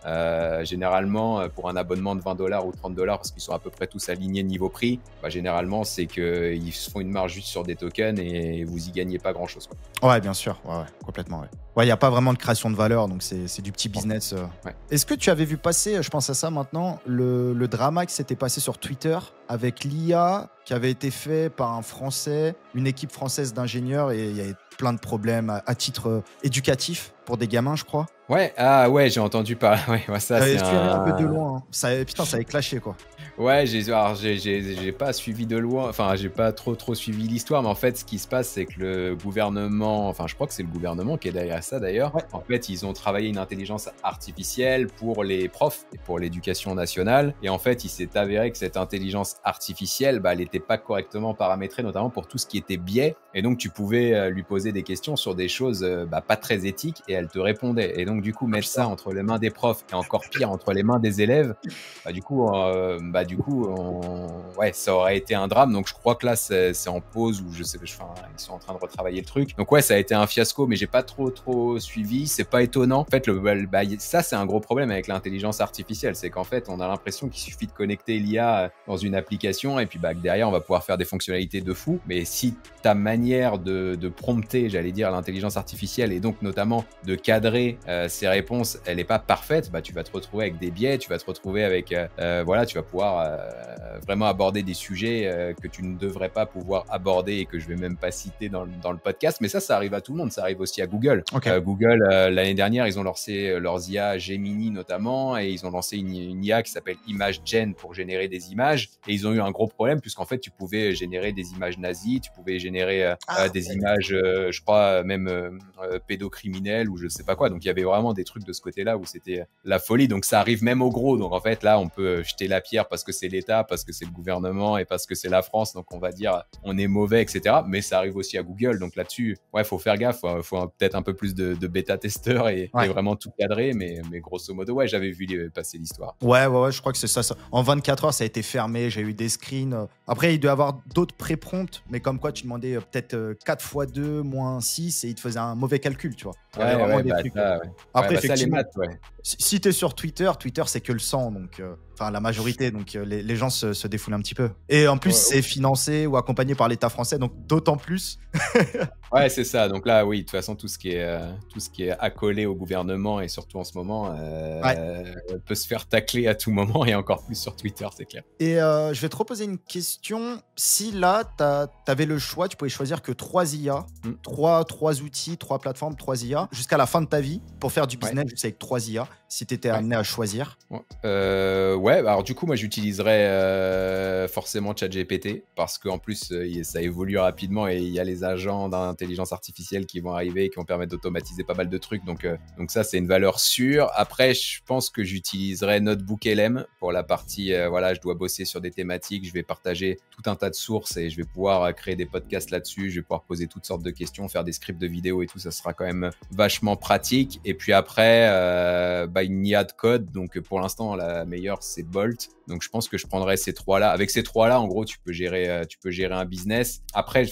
généralement pour un abonnement de $20 ou $30, parce qu'ils sont à peu près tous alignés niveau prix, bah, généralement c'est qu'ils se font une marge juste sur des tokens et vous y gagnez pas grand chose, quoi. Ouais, bien sûr, ouais, complètement. Ouais, il n'y a pas vraiment de création de valeur, donc c'est du petit business. Ouais. Est-ce que tu avais vu passer, je pense à ça maintenant, le drama qui s'était passé sur Twitter avec l'IA qui avait été fait par un Français, une équipe française d'ingénieurs, et il y avait plein de problèmes à titre éducatif pour des gamins, je crois. Ouais, ah ouais, j'ai entendu parler. Ouais, ça c'est un peu de loin. Hein. Putain, ça avait clashé, quoi. Ouais, j'ai pas suivi de loin, enfin j'ai pas trop suivi l'histoire, mais en fait ce qui se passe c'est que le gouvernement, enfin je crois que c'est le gouvernement qui est derrière ça d'ailleurs, ouais. En fait ils ont travaillé une intelligence artificielle pour les profs et pour l'éducation nationale, et en fait il s'est avéré que cette intelligence artificielle, bah, elle n'était pas correctement paramétrée, notamment pour tout ce qui était biais, et donc tu pouvais lui poser des questions sur des choses pas très éthiques et elle te répondait, et donc du coup mettre ça entre les mains des profs et encore pire entre les mains des élèves, du coup, ouais, ça aurait été un drame. Donc, je crois que là, c'est en pause, ou ils sont en train de retravailler le truc. Donc, ouais, ça a été un fiasco, mais j'ai pas trop suivi. C'est pas étonnant. En fait, ça, c'est un gros problème avec l'intelligence artificielle. C'est qu'en fait, on a l'impression qu'il suffit de connecter l'IA dans une application et puis derrière, on va pouvoir faire des fonctionnalités de fou. Mais si ta manière de prompter, j'allais dire, l'intelligence artificielle, et donc notamment de cadrer ses réponses, elle est pas parfaite, bah, tu vas te retrouver avec des biais, tu vas te retrouver avec, tu vas pouvoir vraiment aborder des sujets que tu ne devrais pas pouvoir aborder et que je vais même pas citer dans le podcast, mais ça arrive à tout le monde, ça arrive aussi à Google. Okay. Google, l'année dernière, ils ont lancé leurs IA Gemini notamment, et ils ont lancé une IA qui s'appelle ImageGen pour générer des images, et ils ont eu un gros problème puisqu'en fait tu pouvais générer des images nazies, tu pouvais générer des images, je crois même pédocriminelles ou je sais pas quoi, donc il y avait vraiment des trucs de ce côté-là où c'était la folie, donc ça arrive même au gros, donc en fait là on peut jeter la pierre parce que c'est l'État, parce que c'est le gouvernement et parce que c'est la France, donc on va dire on est mauvais, etc. Mais ça arrive aussi à Google, donc là-dessus, ouais, faut faire gaffe, faut peut-être un peu plus de bêta-testeurs et vraiment tout cadrer, mais grosso modo, ouais, j'avais vu passer l'histoire. Ouais, je crois que c'est ça. En 24 heures, ça a été fermé, j'ai eu des screens. Après, il doit y avoir d'autres pré-prompts, mais comme quoi tu demandais peut-être 4 x 2 moins 6 et il te faisait un mauvais calcul, tu vois. Après, effectivement, ça, les maths, si tu es sur Twitter, c'est que le sang, donc la majorité, donc les gens se défoulent un petit peu. Et en plus, c'est financé ou accompagné par l'État français, donc d'autant plus. Ouais, c'est ça. Donc là, oui, de toute façon, tout ce qui est accolé au gouvernement et surtout en ce moment peut se faire tacler à tout moment, et encore plus sur Twitter, c'est clair. Et je vais te reposer une question. Si là, tu avais le choix, tu pouvais choisir que 3 IA, 3 outils, 3 plateformes, 3 IA, jusqu'à la fin de ta vie, pour faire du business juste avec 3 IA, si tu étais amené à choisir. Alors du coup, moi, j'utiliserais forcément ChatGPT, parce qu'en plus, ça évolue rapidement et il y a les agents d'intelligence artificielle qui vont arriver, qui vont permettre d'automatiser pas mal de trucs. Donc ça, c'est une valeur sûre. Après, je pense que j'utiliserais NotebookLM pour la partie, je dois bosser sur des thématiques, je vais partager tout un tas de sources et je vais pouvoir créer des podcasts là-dessus, je vais pouvoir poser toutes sortes de questions, faire des scripts de vidéos et tout, ça sera quand même vachement pratique. Et puis après, une IA de code, donc pour l'instant, la meilleure, c'est Bolt. Donc je pense que je prendrais ces 3-là. Avec ces 3-là, en gros, tu peux gérer un business. Après,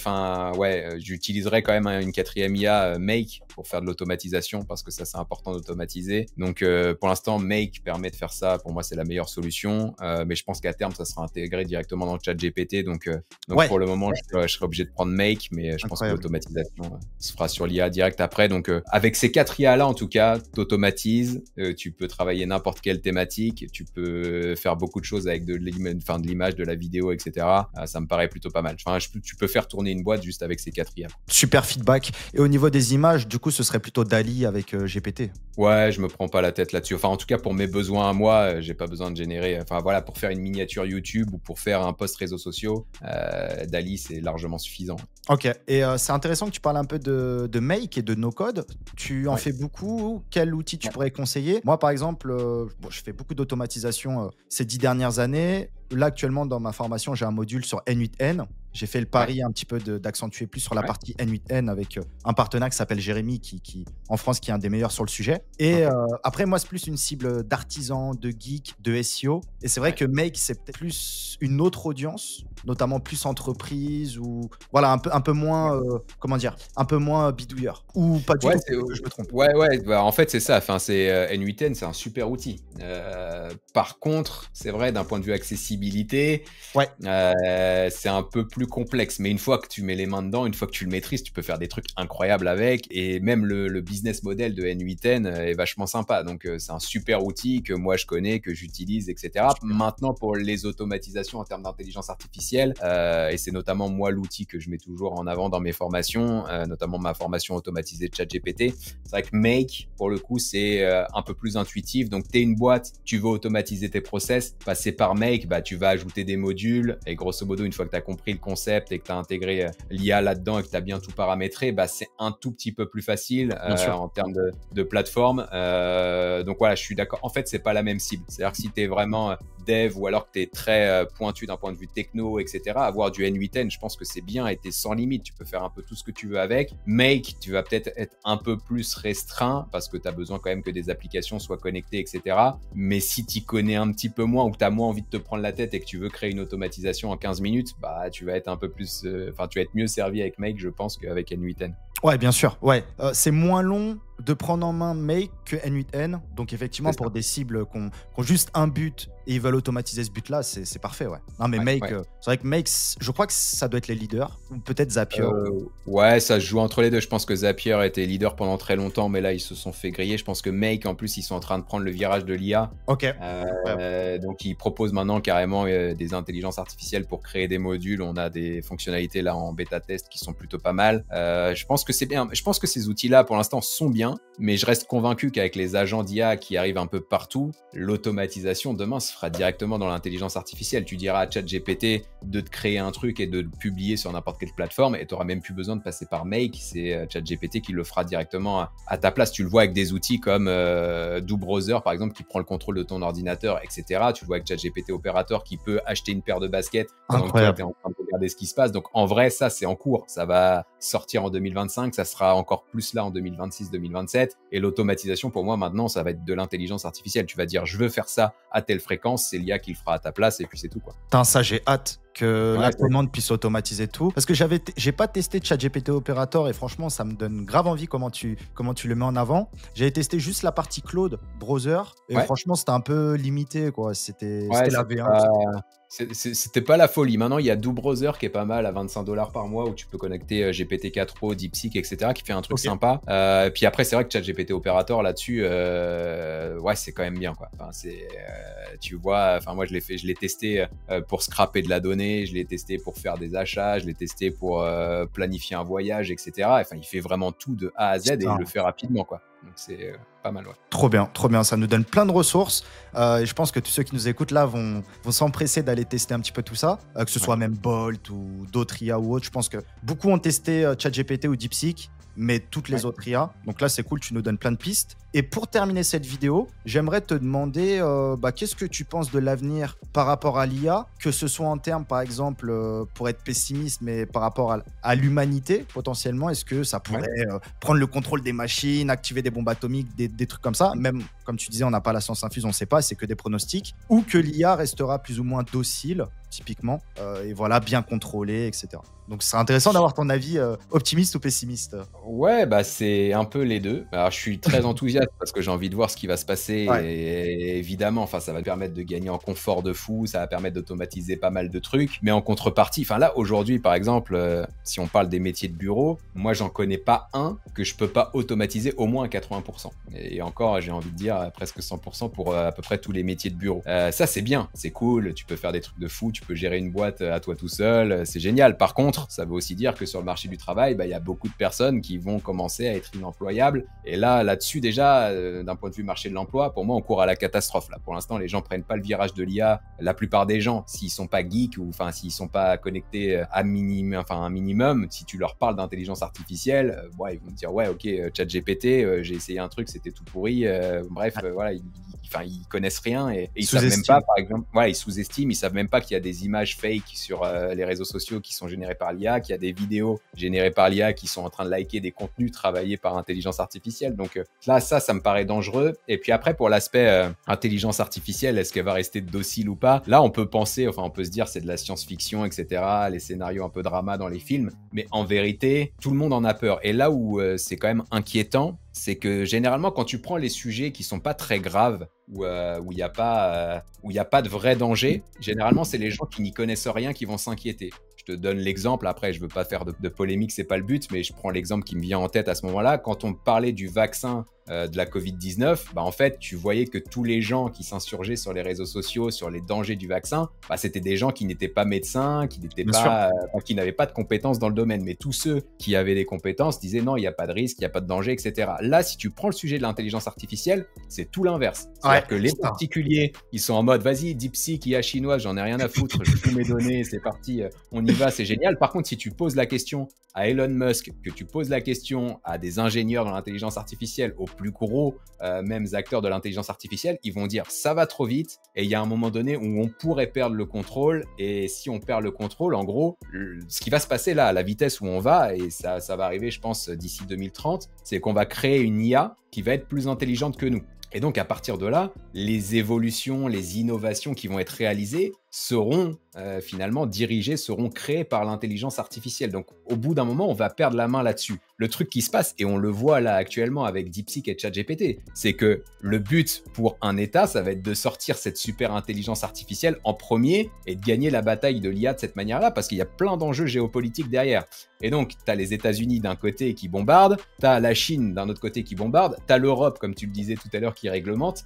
j'utiliserais quand même une 4e IA, Make, pour faire de l'automatisation, parce que ça, c'est important d'automatiser. Donc pour l'instant, Make permet de faire ça. Pour moi, c'est la meilleure solution. Mais je pense qu'à terme, ça sera intégré directement dans le ChatGPT. Donc pour le moment, je serai obligé de prendre Make, mais je pense que l'automatisation se fera sur l'IA direct après. Donc avec ces 4 IA-là, en tout cas, t'automatises. Tu peux travailler n'importe quelle thématique. Tu peux peux faire beaucoup de choses avec de l'image, de la vidéo, etc. Ça me paraît plutôt pas mal. Enfin, tu peux faire tourner une boîte juste avec ces 4 IA. Super feedback. Et au niveau des images, du coup, ce serait plutôt DALL-E avec GPT. Ouais, je me prends pas la tête là-dessus. Enfin, en tout cas, pour mes besoins à moi, j'ai pas besoin de générer. Enfin, voilà, pour faire une miniature YouTube ou pour faire un post réseaux sociaux, DALL-E, c'est largement suffisant. Ok. Et c'est intéressant que tu parles un peu de Make et de no-code. Tu en fais beaucoup. Quel outil tu pourrais conseiller? Moi, par exemple, je fais beaucoup d'automatisation ces 10 dernières années. Là, actuellement, dans ma formation, j'ai un module sur N8N. J'ai fait le pari un petit peu d'accentuer plus sur la partie N8N avec un partenaire qui s'appelle Jérémy, qui en France, qui est un des meilleurs sur le sujet. Et après, moi, c'est plus une cible d'artisans, de geeks, de SEO. Et c'est vrai que Make, c'est peut-être plus une autre audience, notamment plus entreprise ou voilà, un peu moins, comment dire, un peu moins bidouilleur. Ou pas du tout, je me trompe. Ouais, bah, en fait, c'est ça. Enfin, N8N, c'est un super outil. Par contre, c'est vrai, d'un point de vue accessibilité, c'est un peu plus complexe. Mais une fois que tu mets les mains dedans, une fois que tu le maîtrises, tu peux faire des trucs incroyables avec. Et même le business model de N8N est vachement sympa. Donc, c'est un super outil que moi, je connais, que j'utilise, etc. Maintenant, pour les automatisations en termes d'intelligence artificielle, et c'est notamment moi l'outil que je mets toujours en avant dans mes formations, notamment ma formation automatisée de ChatGPT. C'est vrai que Make, pour le coup, c'est un peu plus intuitif. Donc, tu es une boîte, tu veux automatiser tes process, passer par Make, bah, tu vas ajouter des modules. Et grosso modo, une fois que tu as compris le concept et que tu as intégré l'IA là-dedans et que tu as bien tout paramétré, bah, c'est un tout petit peu plus facile en termes de plateforme. Donc voilà, je suis d'accord. En fait, c'est pas la même cible. C'est-à-dire que si tu es vraiment dev ou alors que tu es très pointu d'un point de vue techno, etc., avoir du N8N, je pense que c'est bien et tu es sans limite. Tu peux faire un peu tout ce que tu veux avec. Make, tu vas peut-être être un peu plus restreint parce que tu as besoin quand même que des applications soient connectées, etc. Mais si tu connais un petit peu moins ou que tu as moins envie de te prendre la tête et que tu veux créer une automatisation en 15 minutes, bah, tu vas être un peu plus, tu vas être mieux servi avec Make, je pense, qu'avec N8N. Ouais, bien sûr. Ouais, c'est moins long de prendre en main Make que N8N. Donc effectivement, pour des cibles qui ont juste un but et ils veulent automatiser ce but-là, c'est parfait, ouais. Non, mais Make, c'est vrai que Make, je crois que ça doit être les leaders, ou peut-être Zapier. Ouais, ça se joue entre les deux. Je pense que Zapier était leader pendant très longtemps, mais là, ils se sont fait griller. Je pense que Make, en plus, ils sont en train de prendre le virage de l'IA. Ok. Donc, ils proposent maintenant carrément des intelligences artificielles pour créer des modules. On a des fonctionnalités là en bêta-test qui sont plutôt pas mal. Je pense que c'est bien. Je pense que ces outils-là, pour l'instant, sont bien, mais je reste convaincu qu'avec les agents d'IA qui arrivent un peu partout, l'automatisation demain se fera directement dans l'intelligence artificielle. Tu diras à ChatGPT de te créer un truc et de le publier sur n'importe quelle plateforme et tu n'auras même plus besoin de passer par Make. C'est ChatGPT qui le fera directement à ta place. Tu le vois avec des outils comme DoBrowser, par exemple, qui prend le contrôle de ton ordinateur, etc. Tu le vois avec ChatGPT Operator qui peut acheter une paire de baskets pendant que toi, tu es en train de regarder ce qui se passe. Donc, en vrai, ça, c'est en cours. Ça va sortir en 2025. Ça sera encore plus là en 2026-2027. Et l'automatisation, pour moi, maintenant, ça va être de l'intelligence artificielle. Tu vas dire, je veux faire ça à telle fréquence, c'est l'IA qui le fera à ta place et puis c'est tout, quoi. Putain, ça, j'ai hâte que la commande puisse automatiser tout. Parce que j'ai pas testé ChatGPT Operator et franchement, ça me donne grave envie comment tu le mets en avant. J'avais testé juste la partie Claude Browser et franchement, c'était un peu limité, quoi. C'était la V1. C'était pas la folie. Maintenant, il y a DoBrowser qui est pas mal à 25$ par mois où tu peux connecter GPT-4 Pro, DeepSeek, etc. qui fait un truc sympa. Puis après, c'est vrai que ChatGPT Operator là-dessus, c'est quand même bien, quoi. Enfin, tu vois, enfin, moi, je l'ai testé pour scraper de la donnée, je l'ai testé pour faire des achats, je l'ai testé pour planifier un voyage, etc. Enfin, il fait vraiment tout de A à Z et il le fait rapidement, quoi. Donc, c'est pas mal, ouais. Trop bien, trop bien. Ça nous donne plein de ressources. Et je pense que tous ceux qui nous écoutent là vont s'empresser d'aller tester un petit peu tout ça, que ce soit même Bolt ou d'autres IA ou autres. Je pense que beaucoup ont testé ChatGPT ou DeepSeek, mais toutes les autres IA. Donc là, c'est cool, tu nous donnes plein de pistes. Et pour terminer cette vidéo, j'aimerais te demander qu'est-ce que tu penses de l'avenir par rapport à l'IA, que ce soit en termes, par exemple, pour être pessimiste, mais par rapport à l'humanité, potentiellement. Est-ce que ça pourrait prendre le contrôle des machines, activer des bombes atomiques, des trucs comme ça? Même, comme tu disais, on n'a pas la science infuse, on ne sait pas, c'est que des pronostics. Ou que l'IA restera plus ou moins docile, typiquement, et voilà, bien contrôlée, etc. Donc, c'est intéressant d'avoir ton avis optimiste ou pessimiste. Ouais, bah c'est un peu les deux. Alors, je suis très enthousiaste enthousiaste parce que j'ai envie de voir ce qui va se passer. Ouais. Et évidemment, enfin, ça va te permettre de gagner en confort de fou, ça va permettre d'automatiser pas mal de trucs. Mais en contrepartie, enfin là, aujourd'hui, par exemple, si on parle des métiers de bureau, moi, j'en connais pas un que je peux pas automatiser au moins à 80%. Et encore, j'ai envie de dire presque 100% pour à peu près tous les métiers de bureau. Ça, c'est bien, c'est cool, tu peux faire des trucs de fou, tu peux gérer une boîte à toi tout seul, c'est génial. Par contre, ça veut aussi dire que sur le marché du travail, il y a beaucoup de personnes qui vont commencer à être inemployables. Et là-dessus, déjà, d'un point de vue marché de l'emploi, pour moi, on court à la catastrophe. Là, pour l'instant, les gens prennent pas le virage de l'IA. La plupart des gens, s'ils sont pas geeks ou enfin s'ils sont pas connectés un minimum, si tu leur parles d'intelligence artificielle, ils vont te dire ouais, ok, ChatGPT, j'ai essayé un truc, c'était tout pourri. Bref, voilà, ils connaissent rien et ils savent même pas, par exemple, ils sous-estiment, ils savent même pas qu'il y a des images fake sur les réseaux sociaux qui sont générées par l'IA, qu'il y a des vidéos générées par l'IA qui sont en train de liker des contenus travaillés par intelligence artificielle. Donc là, ça me paraît dangereux. Et puis après, pour l'aspect intelligence artificielle, est-ce qu'elle va rester docile ou pas? Là, on peut penser, on peut se dire c'est de la science-fiction, etc., les scénarios un peu drama dans les films, mais en vérité, tout le monde en a peur. Et là où c'est quand même inquiétant, c'est que généralement, quand tu prends les sujets qui sont pas très graves, où il n'y a pas de vrai danger, généralement, c'est les gens qui n'y connaissent rien qui vont s'inquiéter. Je te donne l'exemple, après, je veux pas faire de polémique, c'est pas le but, mais je prends l'exemple qui me vient en tête à ce moment-là. Quand on parlait du vaccin de la Covid-19, en fait, tu voyais que tous les gens qui s'insurgeaient sur les réseaux sociaux sur les dangers du vaccin, c'était des gens qui n'étaient pas médecins, qui n'avaient pas de compétences dans le domaine. Mais tous ceux qui avaient des compétences disaient non, il n'y a pas de risque, il n'y a pas de danger, etc. Là, si tu prends le sujet de l'intelligence artificielle, c'est tout l'inverse. C'est-à-dire que les particuliers, ils sont en mode vas-y, DeepSeek, IA chinoise, j'en ai rien à foutre, je fous mes données, c'est parti, on y va, c'est génial. Par contre, si tu poses la question à Elon Musk, que tu poses la question à des ingénieurs dans l'intelligence artificielle, aux plus gros mêmes acteurs de l'intelligence artificielle, ils vont dire ça va trop vite et il y a un moment donné où on pourrait perdre le contrôle, et si on perd le contrôle, en gros, ce qui va se passer là, à la vitesse où on va, et ça va arriver je pense d'ici 2030, c'est qu'on va créer une IA qui va être plus intelligente que nous. Et donc, à partir de là, les évolutions, les innovations qui vont être réalisées seront finalement dirigées, seront créées par l'intelligence artificielle. Donc, au bout d'un moment, on va perdre la main là-dessus. Le truc qui se passe, et on le voit là actuellement avec DeepSeek et ChatGPT, c'est que le but pour un État, ça va être de sortir cette super intelligence artificielle en premier et de gagner la bataille de l'IA de cette manière-là, parce qu'il y a plein d'enjeux géopolitiques derrière. Et donc, tu as les États-Unis d'un côté qui bombardent, tu as la Chine d'un autre côté qui bombarde, tu as l'Europe, comme tu le disais tout à l'heure, qui réglemente.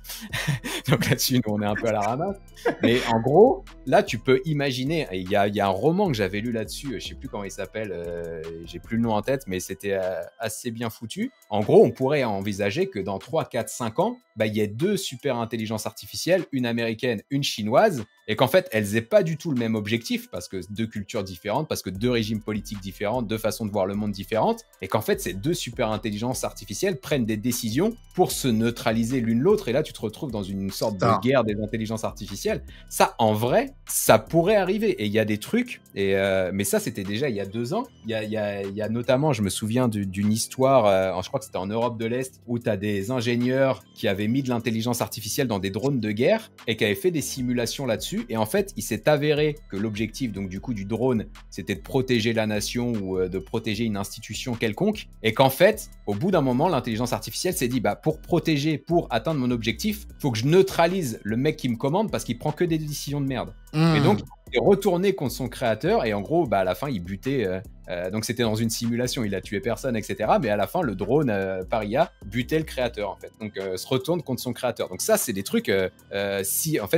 Donc là-dessus, nous, on est un peu à la ramasse. Mais en gros, là, tu peux imaginer, il y a un roman que j'avais lu là-dessus, je sais plus comment il s'appelle, j'ai plus le nom en tête, mais c'était assez bien foutu. En gros, on pourrait envisager que dans 3, 4, 5 ans, il y ait 2 super intelligences artificielles, une américaine, une chinoise, et qu'en fait, elles aient pas du tout le même objectif, parce que 2 cultures différentes, parce que 2 régimes politiques différents, 2 façons de voir le monde différentes, et qu'en fait, ces 2 super intelligences artificielles prennent des décisions pour se neutraliser l'une l'autre, et là, tu te retrouves dans une sorte de guerre des intelligences artificielles. Ça, en vrai, ça pourrait arriver, et il y a des trucs, mais ça, c'était déjà il y a 2 ans. Il y a notamment, je me souviens d'une histoire, je crois que c'était en Europe de l'Est, où tu as des ingénieurs qui avaient mis de l'intelligence artificielle dans des drones de guerre, et qui avaient fait des simulations là-dessus. Et en fait, il s'est avéré que l'objectif, donc du coup, du drone, c'était de protéger la nation ou de protéger une institution quelconque. Et qu'en fait, au bout d'un moment, l'intelligence artificielle s'est dit, pour protéger, pour atteindre mon objectif, faut que je neutralise le mec qui me commande parce qu'il prend que des décisions de merde. Et donc, il est retourné contre son créateur et en gros, à la fin, il butait. Donc, c'était dans une simulation, il a tué personne, etc. Mais à la fin, le drone par IA butait le créateur, en fait. Donc, se retourne contre son créateur. Donc, ça, c'est des trucs. En fait,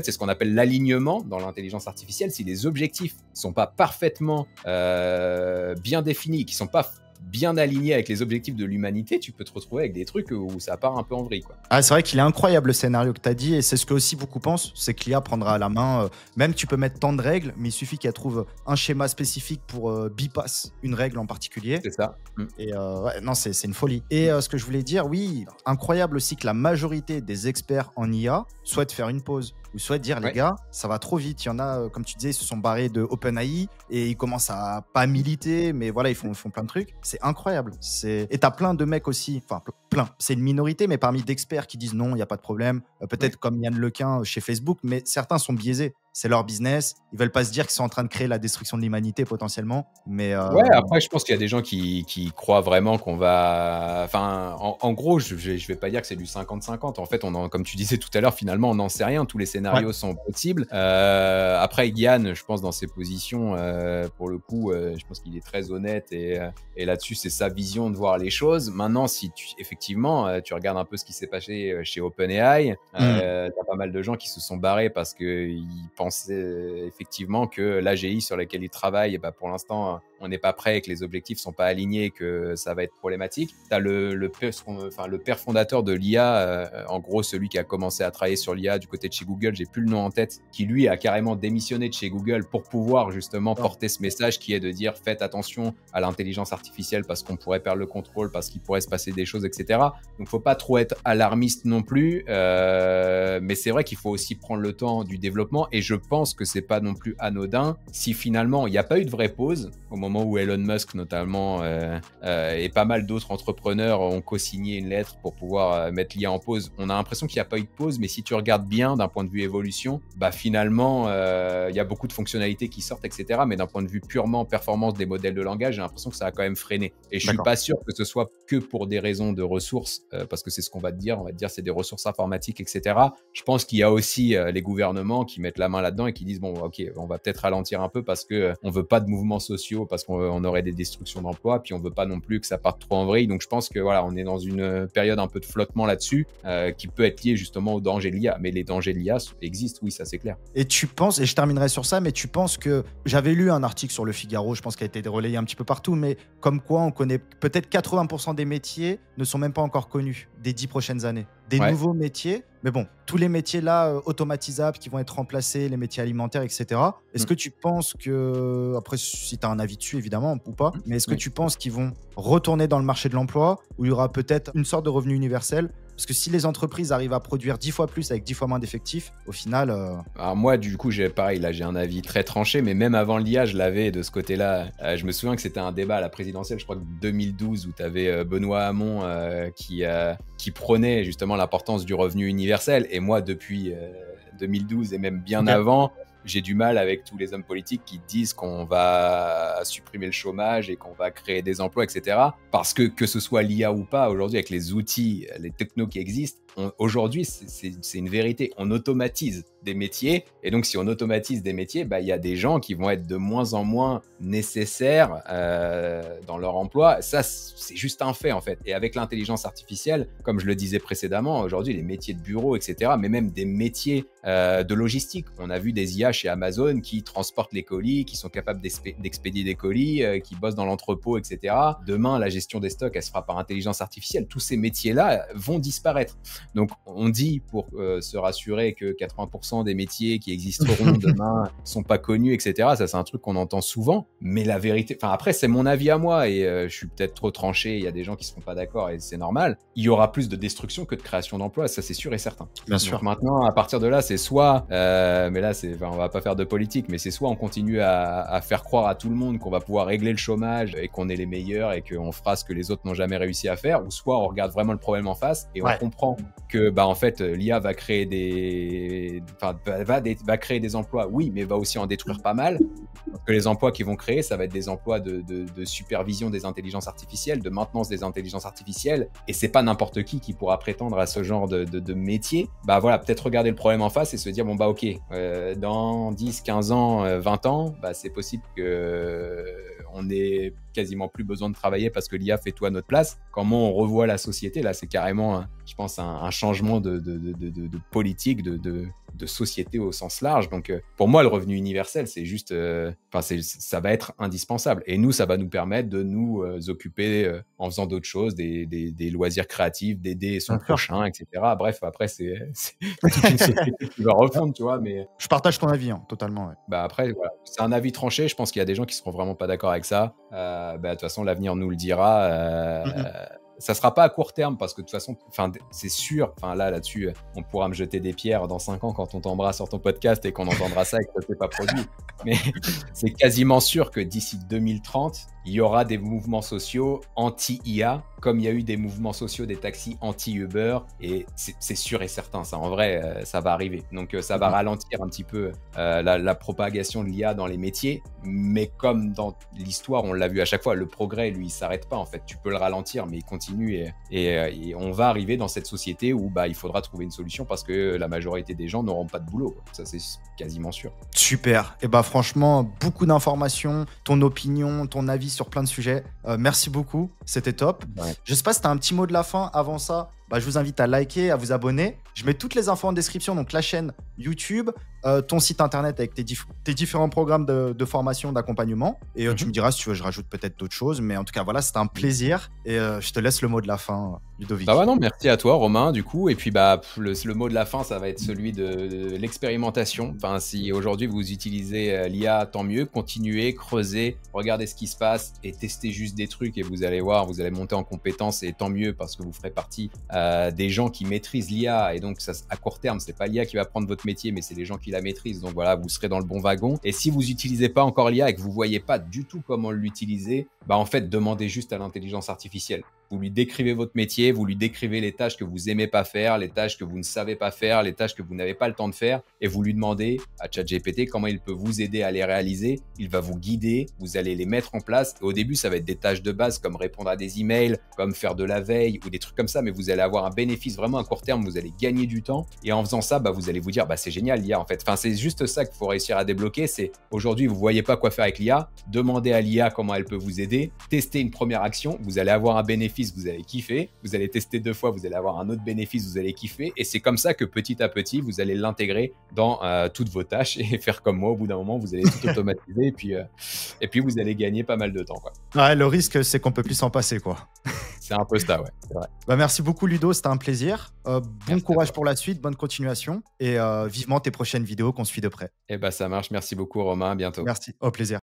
c'est ce qu'on appelle l'alignement dans l'intelligence artificielle. Si les objectifs sont pas parfaitement bien définis, qui sont pas bien aligné avec les objectifs de l'humanité, tu peux te retrouver avec des trucs où ça part un peu en vrille, quoi. Ah, c'est vrai qu'il est incroyable le scénario que tu as dit, et c'est ce que aussi beaucoup pensent, c'est que l'IA prendra la main. Même tu peux mettre tant de règles, mais il suffit qu'elle trouve un schéma spécifique pour bypass une règle en particulier. C'est ça. Et non, c'est une folie. Et ce que je voulais dire, oui, incroyable aussi que la majorité des experts en IA souhaitent faire une pause, ou souhaitent dire, les gars, ça va trop vite. Il y en a, comme tu disais, ils se sont barrés de OpenAI et ils commencent à pas militer, mais voilà, ils font plein de trucs. C'est incroyable. Et t'as plein de mecs aussi, enfin plein, c'est une minorité, mais parmi d'experts qui disent non, il n'y a pas de problème. Peut-être comme Yann Lequin chez Facebook, mais certains sont biaisés. c'est leur business. Ils veulent pas se dire qu'ils sont en train de créer la destruction de l'humanité potentiellement. Mais Ouais, après, je pense qu'il y a des gens qui croient vraiment qu'on va. Enfin, en gros, je vais pas dire que c'est du 50-50. En fait, comme tu disais tout à l'heure, finalement, on n'en sait rien. Tous les scénarios sont possibles. Après, Yann, je pense, dans ses positions, pour le coup, je pense qu'il est très honnête et là-dessus, c'est sa vision de voir les choses. Maintenant, si effectivement, tu regardes un peu ce qui s'est passé chez OpenAI, t'as pas mal de gens qui se sont barrés parce qu'ils pensaient effectivement que l'AGI sur laquelle ils travaillent, bah, pour l'instant, on n'est pas prêt, que les objectifs sont pas alignés, que ça va être problématique. Tu as le père fondateur de l'IA, en gros celui qui a commencé à travailler sur l'IA du côté de chez Google, j'ai plus le nom en tête, qui lui a carrément démissionné de chez Google pour pouvoir justement porter ce message qui est de dire faites attention à l'intelligence artificielle parce qu'on pourrait perdre le contrôle, parce qu'il pourrait se passer des choses, etc. Donc faut pas trop être alarmiste non plus, mais c'est vrai qu'il faut aussi prendre le temps du développement et je pense que c'est pas non plus anodin si finalement il n'y a pas eu de vraie pause au moment où Elon Musk notamment et pas mal d'autres entrepreneurs ont co-signé une lettre pour pouvoir mettre l'IA en pause. On a l'impression qu'il n'y a pas eu de pause, mais si tu regardes bien d'un point de vue évolution, bah finalement il y a beaucoup de fonctionnalités qui sortent, etc. Mais d'un point de vue purement performance des modèles de langage, j'ai l'impression que ça a quand même freiné. Et je suis pas sûr que ce soit que pour des raisons de ressources, parce que c'est ce qu'on va te dire. On va te dire c'est des ressources informatiques, etc. Je pense qu'il y a aussi les gouvernements qui mettent la main là-dedans et qui disent bon, ok, on va peut-être ralentir un peu parce que on veut pas de mouvements sociaux, parce qu'on aurait des destructions d'emplois, puis on veut pas non plus que ça parte trop en vrille. Donc je pense que voilà, on est dans une période un peu de flottement là-dessus, qui peut être lié justement aux dangers de l'IA. Mais les dangers de l'IA existent, oui, ça c'est clair. Et tu penses, et je terminerai sur ça, mais tu penses que j'avais lu un article sur Le Figaro, je pense qu'il a été relayé un petit peu partout, mais comme quoi on connaît peut-être 80% des métiers ne sont même pas encore connus des 10 prochaines années. Des nouveaux métiers, mais bon, tous les métiers là automatisables qui vont être remplacés, les métiers alimentaires, etc. Est-ce que tu penses que, après si tu as un avis dessus évidemment ou pas, mais est-ce que tu penses qu'ils vont retourner dans le marché de l'emploi où il y aura peut-être une sorte de revenu universel? Parce que si les entreprises arrivent à produire 10 fois plus avec 10 fois moins d'effectifs, au final... Alors moi, du coup, j'ai un avis très tranché, mais même avant l'IA, je l'avais de ce côté-là. Je me souviens que c'était un débat à la présidentielle, je crois que 2012, où tu avais Benoît Hamon qui prônait justement l'importance du revenu universel. Et moi, depuis 2012 et même bien avant, j'ai du mal avec tous les hommes politiques qui disent qu'on va supprimer le chômage et qu'on va créer des emplois, etc. Parce que ce soit l'IA ou pas, aujourd'hui, avec les outils, les technos qui existent, aujourd'hui, c'est une vérité. On automatise des métiers. Et donc, si on automatise des métiers, bah, y a des gens qui vont être de moins en moins nécessaires dans leur emploi. Ça, c'est juste un fait, en fait. Et avec l'intelligence artificielle, comme je le disais précédemment, aujourd'hui, les métiers de bureau, etc., mais même des métiers de logistique. On a vu des IA chez Amazon qui transportent les colis, qui sont capables d'expédier des colis, qui bossent dans l'entrepôt, etc. Demain, la gestion des stocks, elle se fera par intelligence artificielle. Tous ces métiers-là vont disparaître. Donc, on dit, pour se rassurer, que 80% des métiers qui existeront demain sont pas connus, etc. Ça, c'est un truc qu'on entend souvent. Mais la vérité, enfin, après, c'est mon avis à moi et je suis peut-être trop tranché. Il y a des gens qui seront pas d'accord et c'est normal. Il y aura plus de destruction que de création d'emplois. Ça, c'est sûr et certain. Bien sûr. Donc, maintenant, à partir de là, c'est soit, mais là, on va pas faire de politique, mais c'est soit on continue à faire croire à tout le monde qu'on va pouvoir régler le chômage et qu'on est les meilleurs et qu'on fera ce que les autres n'ont jamais réussi à faire, ou soit on regarde vraiment le problème en face et on comprend que, bah, en fait, l'IA va créer va créer des emplois, oui, mais va aussi en détruire pas mal. Parce que les emplois qu'ils vont créer, ça va être des emplois de supervision des intelligences artificielles, de maintenance des intelligences artificielles, et c'est pas n'importe qui pourra prétendre à ce genre de métier. Bah voilà, peut-être regarder le problème en face et se dire, bon bah ok, dans 10, 15 ans, 20 ans, bah c'est possible que on ait quasiment plus besoin de travailler parce que l'IA fait tout à notre place. Comment on revoit la société, là, c'est carrément, je pense, un changement de politique, de société au sens large. Donc, pour moi, le revenu universel, c'est juste, ça va être indispensable. Et nous, ça va nous permettre de nous occuper en faisant d'autres choses, des loisirs créatifs, d'aider son prochain, etc. Bref, après, c'est toute une société qui va refondre, tu vois. Mais je partage ton avis, totalement. Ouais. Bah après, voilà, c'est un avis tranché. Je pense qu'il y a des gens qui seront vraiment pas d'accord avec ça. Bah, de toute façon, l'avenir nous le dira. Ça sera pas à court terme parce que de toute façon, c'est sûr, là-dessus, on pourra me jeter des pierres dans 5 ans quand on tombera sur ton podcast et qu'on entendra ça et que ça s'est pas produit. Mais c'est quasiment sûr que d'ici 2030, il y aura des mouvements sociaux anti-IA, comme il y a eu des mouvements sociaux des taxis anti-Uber, et c'est sûr et certain, ça, en vrai, ça va arriver. Donc, ça va ralentir un petit peu la propagation de l'IA dans les métiers, mais comme dans l'histoire, on l'a vu à chaque fois, le progrès, lui, il s'arrête pas, en fait. Tu peux le ralentir, mais il continue, et on va arriver dans cette société où il faudra trouver une solution parce que la majorité des gens n'auront pas de boulot, quoi. Ça, c'est quasiment sûr. Super. Et franchement, beaucoup d'informations, ton opinion, ton avis sur plein de sujets. Merci beaucoup. C'était top. Ouais. Je sais pas si tu as un petit mot de la fin avant ça. Je vous invite à liker, à vous abonner. Je mets toutes les infos en description, donc la chaîne YouTube, ton site internet avec tes différents programmes de formation, d'accompagnement. Et tu me diras si tu veux, je rajoute peut-être d'autres choses. Mais en tout cas, voilà, c'était un plaisir. Et je te laisse le mot de la fin, Ludovic. Non, merci à toi, Romain, du coup. Et puis, le mot de la fin, ça va être celui de l'expérimentation. Enfin, si aujourd'hui vous utilisez l'IA, tant mieux. Continuez, creusez, regardez ce qui se passe et testez juste des trucs et vous allez voir, vous allez monter en compétences et tant mieux parce que vous ferez partie des gens qui maîtrisent l'IA. Et donc, ça, à court terme, c'est pas l'IA qui va prendre votre métier, mais c'est les gens qui la maîtrisent. Donc voilà, vous serez dans le bon wagon. Et si vous n'utilisez pas encore l'IA et que vous voyez pas du tout comment l'utiliser, en fait, demandez juste à l'intelligence artificielle. Vous lui décrivez votre métier, vous lui décrivez les tâches que vous aimez pas faire, les tâches que vous ne savez pas faire, les tâches que vous n'avez pas le temps de faire, et vous lui demandez à ChatGPT comment il peut vous aider à les réaliser. Il va vous guider, vous allez les mettre en place. Et au début, ça va être des tâches de base comme répondre à des emails, comme faire de la veille ou des trucs comme ça, mais vous allez avoir un bénéfice vraiment à court terme, vous allez gagner du temps. Et en faisant ça, vous allez vous dire, c'est génial l'IA en fait. Enfin, c'est juste ça qu'il faut réussir à débloquer. C'est aujourd'hui, vous voyez pas quoi faire avec l'IA, demandez à l'IA comment elle peut vous aider, testez une première action, vous allez avoir un bénéfice, vous allez kiffer, vous allez tester 2 fois, vous allez avoir un autre bénéfice, vous allez kiffer, et c'est comme ça que petit à petit, vous allez l'intégrer dans toutes vos tâches et faire comme moi, au bout d'un moment, vous allez tout automatiser et puis vous allez gagner pas mal de temps, quoi. Ouais, le risque, c'est qu'on peut plus s'en passer, quoi. C'est un peu ça, ouais, c'est vrai. Merci beaucoup, Ludo, c'était un plaisir. Bon Merci courage pour la suite, bonne continuation, et vivement tes prochaines vidéos qu'on suit de près. Ça marche, merci beaucoup Romain, à bientôt. Merci, au plaisir.